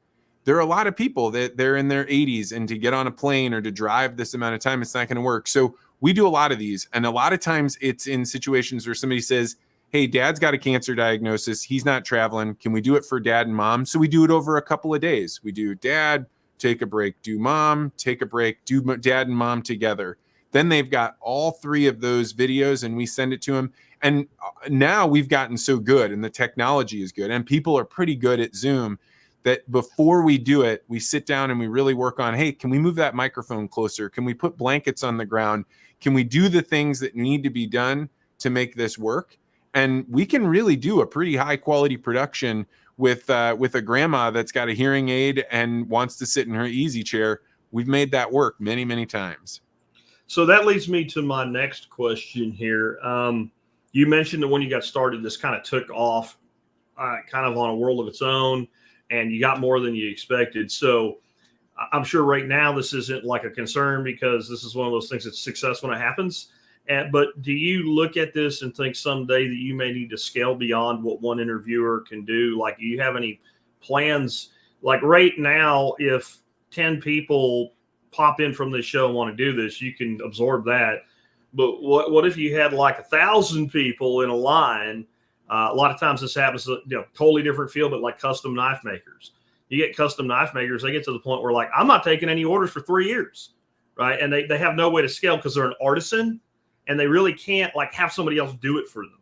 there are a lot of people that they're in their 80s, and to get on a plane or to drive this amount of time, it's not going to work. So we do a lot of these. And a lot of times it's in situations where somebody says, hey, dad's got a cancer diagnosis. He's not traveling. Can we do it for dad and mom? So we do it over a couple of days. We do dad, take a break, do mom, take a break, do dad and mom together. Then they've got all 3 of those videos, and we send it to them. And now we've gotten so good, and the technology is good, and people are pretty good at Zoom, that before we do it, we sit down and we really work on, hey, can we move that microphone closer? Can we put blankets on the ground? Can we do the things that need to be done to make this work? And we can really do a pretty high quality production with a grandma that's got a hearing aid and wants to sit in her easy chair. We've made that work many, many times. So that leads me to my next question here. You mentioned that when you got started, this kind of took off kind of on a world of its own, and you got more than you expected. So I'm sure right now this isn't like a concern, because this is one of those things that's success when it happens. But do you look at this and think someday that you may need to scale beyond what one interviewer can do? Like, do you have any plans? Like right now, if 10 people pop in from this show and want to do this, you can absorb that. But what if you had like 1,000 people in a line? A lot of times this happens, totally different field, but like custom knife makers. You get custom knife makers, they get to the point where like, I'm not taking any orders for 3 years, right? And they have no way to scale because they're an artisan, and they really can't like have somebody else do it for them.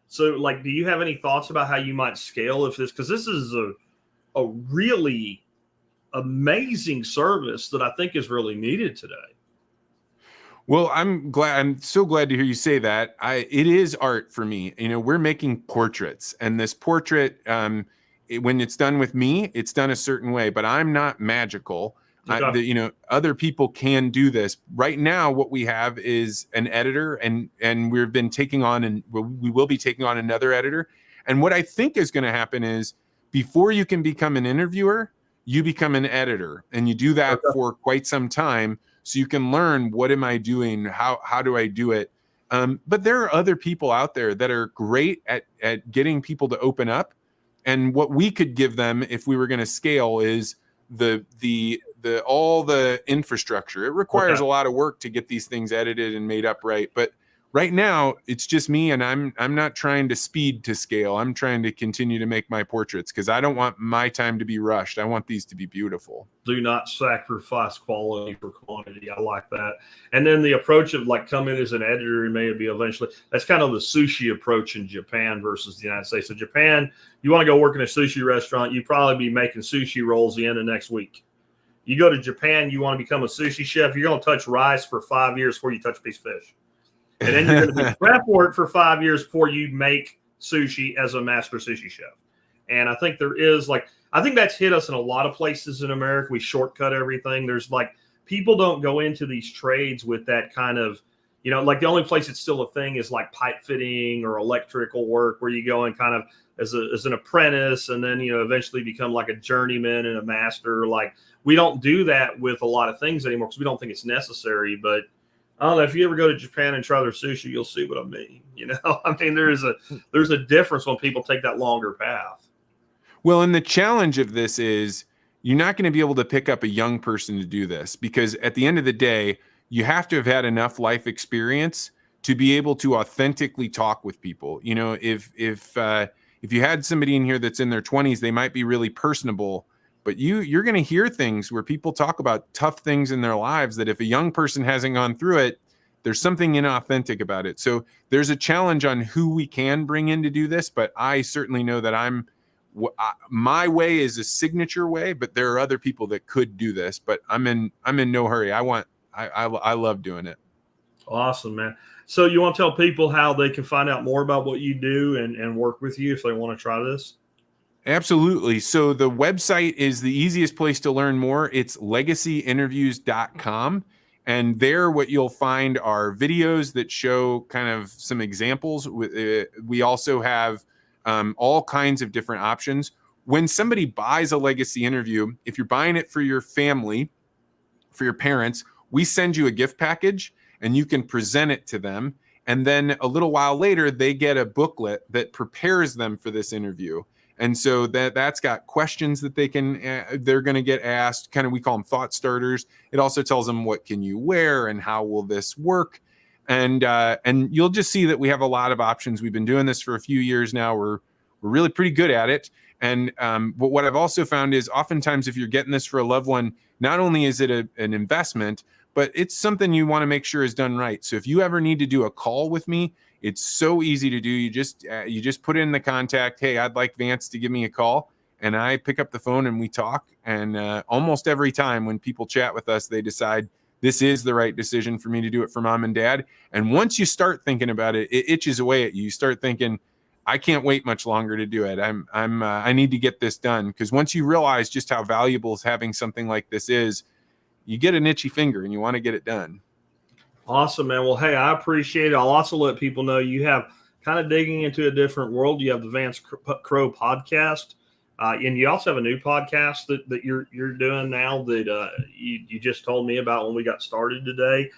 So like, do you have any thoughts about how you might scale if this, because this is a really amazing service that I think is really needed today. Well, I'm so glad to hear you say that. It is art for me. We're making portraits, and this portrait, when it's done with me, it's done a certain way, but I'm not magical. Okay. Other people can do this. Right now, what we have is an editor, and we've been taking on, and we will be taking on another editor. And what I think is going to happen is, before you can become an interviewer, you become an editor, and you do that for quite some time, so you can learn, what am I doing? How do I do it? But there are other people out there that are great at getting people to open up. And what we could give them if we were going to scale is all the infrastructure. It requires a lot of work to get these things edited and made up right. But right now, it's just me, and I'm not trying to speed to scale. I'm trying to continue to make my portraits, because I don't want my time to be rushed. I want these to be beautiful. Do not sacrifice quality for quantity. I like that. And then the approach of like, come in as an editor and maybe eventually, that's kind of the sushi approach in Japan versus the United States. So Japan, you want to go work in a sushi restaurant, you'd probably be making sushi rolls the end of next week. You go to Japan, you want to become a sushi chef, you're going to touch rice for 5 years before you touch a piece of fish. And then you're going to be prep for it for 5 years before you make sushi as a master sushi chef. And I think there is I think that's hit us in a lot of places in America. We shortcut everything. There's people don't go into these trades with that kind of, the only place it's still a thing is like pipe fitting or electrical work, where you go and kind of as an apprentice, and then, eventually become like a journeyman and a master. We don't do that with a lot of things anymore because we don't think it's necessary. But I don't know, if you ever go to Japan and try their sushi, you'll see what I mean. I mean, there's a difference when people take that longer path. Well, and the challenge of this is you're not going to be able to pick up a young person to do this, because at the end of the day, you have to have had enough life experience to be able to authentically talk with people. If you had somebody in here that's in their 20s, they might be really personable, but you're going to hear things where people talk about tough things in their lives that if a young person hasn't gone through it, there's something inauthentic about it. So there's a challenge on who we can bring in to do this, but I certainly know that my way is a signature way, but there are other people that could do this, but I'm in no hurry. I love doing it. Awesome, man. So you want to tell people how they can find out more about what you do and work with you if they want to try this? Absolutely. So the website is the easiest place to learn more. It's legacyinterviews.com. And there, what you'll find are videos that show kind of some examples. We also have all kinds of different options. When somebody buys a legacy interview, if you're buying it for your family, for your parents, we send you a gift package and you can present it to them. And then a little while later, they get a booklet that prepares them for this interview. And so that's got questions that they're going to get asked. Kind of, we call them thought starters. It also tells them what can you wear and how will this work. And you'll just see that we have a lot of options. We've been doing this for a few years now. We're really pretty good at it. And but what I've also found is oftentimes if you're getting this for a loved one, not only is it an investment, but it's something you want to make sure is done right. So if you ever need to do a call with me, it's so easy to do. You just put in the contact, hey, I'd like Vance to give me a call. And I pick up the phone and we talk. And almost every time when people chat with us, they decide this is the right decision for me to do it for mom and dad. And once you start thinking about it, it itches away at you. You start thinking, I can't wait much longer to do it. I need to get this done. Because once you realize just how valuable having something like this is, you get an itchy finger and you want to get it done. Awesome, man. Well, hey, I appreciate it. I'll also let people know you have kind of digging into a different world. You have the Vance Crowe podcast, and you also have a new podcast that you're doing now that you just told me about when we got started today.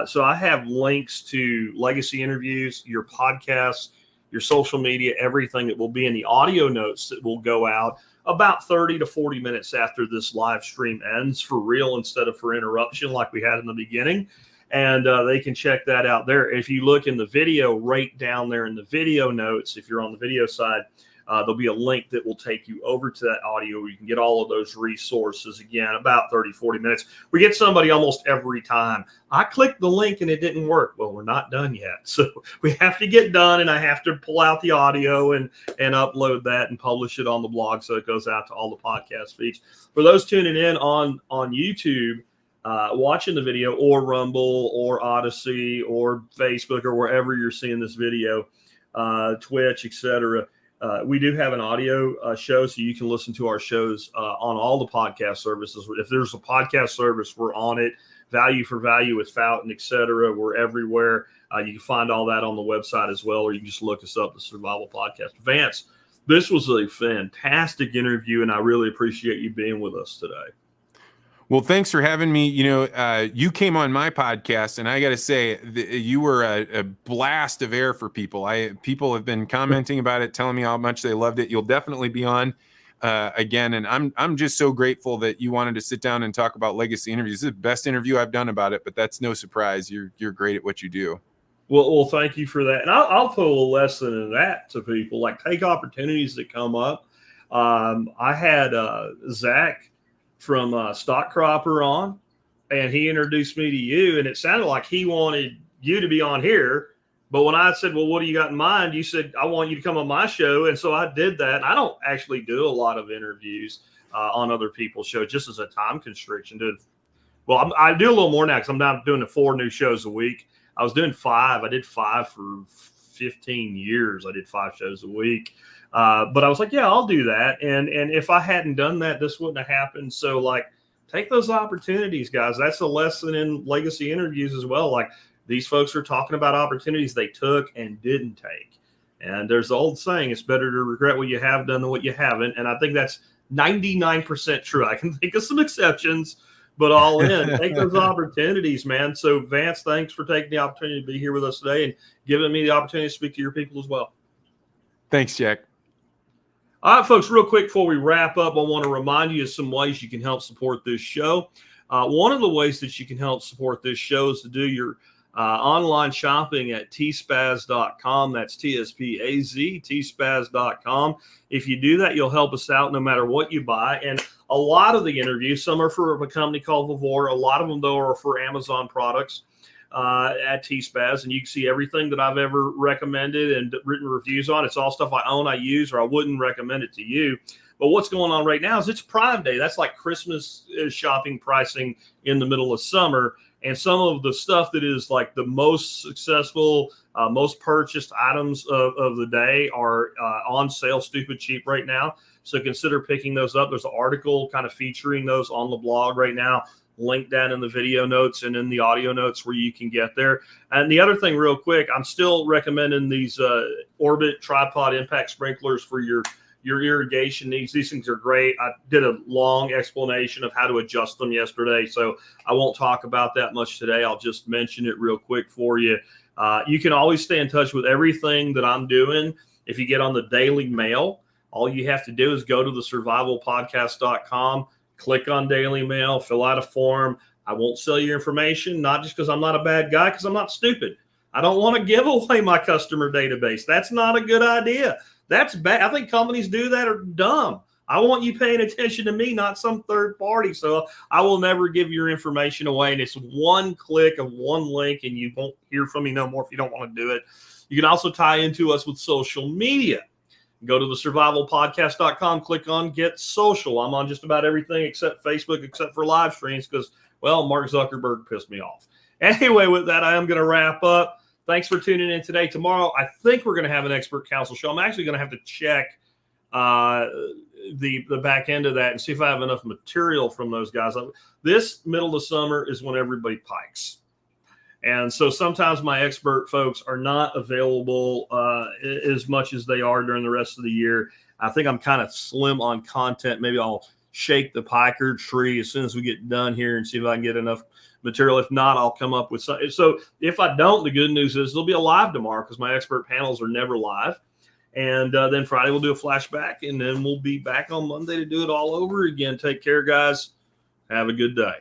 So I have links to legacy interviews, your podcasts, your social media, everything that will be in the audio notes that will go out about 30 to 40 minutes after this live stream ends, for real, instead of for interruption like we had in the beginning. And they can check that out there. If you look in the video, right down there in the video notes, if you're on the video side, there'll be a link that will take you over to that audio where you can get all of those resources. Again, about 30, 40 minutes. We get somebody almost every time. I clicked the link and it didn't work. Well, we're not done yet. So we have to get done, and I have to pull out the audio and upload that and publish it on the blog so it goes out to all the podcast feeds. For those tuning in on YouTube, watching the video, or Rumble or Odyssey or Facebook or wherever you're seeing this video, Twitch, etc. We do have an audio show, so you can listen to our shows on all the podcast services. If there's a podcast service, we're on it. Value for Value with Fountain, etc. We're everywhere. You can find all that on the website as well, or you can just look us up, the Survival Podcast. Vance, this was a fantastic interview, and I really appreciate you being with us today. Well, thanks for having me. You came on my podcast, and I got to say, you were a blast of air for people. People have been commenting about it, telling me how much they loved it. You'll definitely be on again, and I'm just so grateful that you wanted to sit down and talk about legacy interviews. This is the best interview I've done about it, but that's no surprise. You're great at what you do. Well, thank you for that. And I'll put a little lesson in that to people, like take opportunities that come up. I had Zach from Stock Cropper on, and he introduced me to you, and it sounded like he wanted you to be on here. But when I said, well, what do you got in mind? You said, I want you to come on my show. And so I did that. And I don't actually do a lot of interviews on other people's shows, just as a time constriction. Well, I do a little more now because I'm now doing the 4 new shows a week. I was doing 5. I did 5 for 15 years. I did 5 shows a week. But I was like, yeah, I'll do that. And if I hadn't done that, this wouldn't have happened. So like, take those opportunities, guys. That's a lesson in legacy interviews as well. Like, these folks are talking about opportunities they took and didn't take. And there's the old saying, it's better to regret what you have done than what you haven't. And I think that's 99% true. I can think of some exceptions, but all in, take those opportunities, man. So Vance, thanks for taking the opportunity to be here with us today and giving me the opportunity to speak to your people as well. Thanks, Jack. All right, folks, real quick before we wrap up, I want to remind you of some ways you can help support this show. One of the ways that you can help support this show is to do your online shopping at tspaz.com. That's TSPAZ, tspaz.com. If you do that, you'll help us out no matter what you buy. And a lot of the interviews, some are for a company called Vivore. A lot of them, though, are for Amazon products at T-Spaz, and you can see everything that I've ever recommended and written reviews on. It's all stuff I own, I use, or I wouldn't recommend it to you. But what's going on right now is it's Prime Day. That's like Christmas shopping pricing in the middle of summer. And some of the stuff that is like the most successful, most purchased items of the day are on sale, stupid cheap right now. So consider picking those up. There's an article kind of featuring those on the blog right now, linked down in the video notes and in the audio notes where you can get there. And the other thing real quick, I'm still recommending these Orbit tripod impact sprinklers for your irrigation needs. These things are great. I did a long explanation of how to adjust them yesterday, so I won't talk about that much today. I'll just mention it real quick for you. You can always stay in touch with everything that I'm doing. If you get on the Daily Mail, all you have to do is go to the survivalpodcast.com, click on Daily Mail, fill out a form. I won't sell your information, not just because I'm not a bad guy, because I'm not stupid. I don't want to give away my customer database. That's not a good idea. That's bad. I think companies do that are dumb. I want you paying attention to me, not some third party. So I will never give your information away. And it's one click of one link, and you won't hear from me no more if you don't want to do it. You can also tie into us with social media. Go to the survivalpodcast.com, click on Get Social. I'm on just about everything except Facebook, except for live streams because, well, Mark Zuckerberg pissed me off. Anyway, with that, I am going to wrap up. Thanks for tuning in today. Tomorrow, I think we're going to have an expert counsel show. I'm actually going to have to check the back end of that and see if I have enough material from those guys. This middle of summer is when everybody pikes. And so sometimes my expert folks are not available as much as they are during the rest of the year. I think I'm kind of slim on content. Maybe I'll shake the piker tree as soon as we get done here and see if I can get enough material. If not, I'll come up with something. So if I don't, the good news is there'll be a live tomorrow because my expert panels are never live. And then Friday we'll do a flashback, and then we'll be back on Monday to do it all over again. Take care, guys. Have a good day.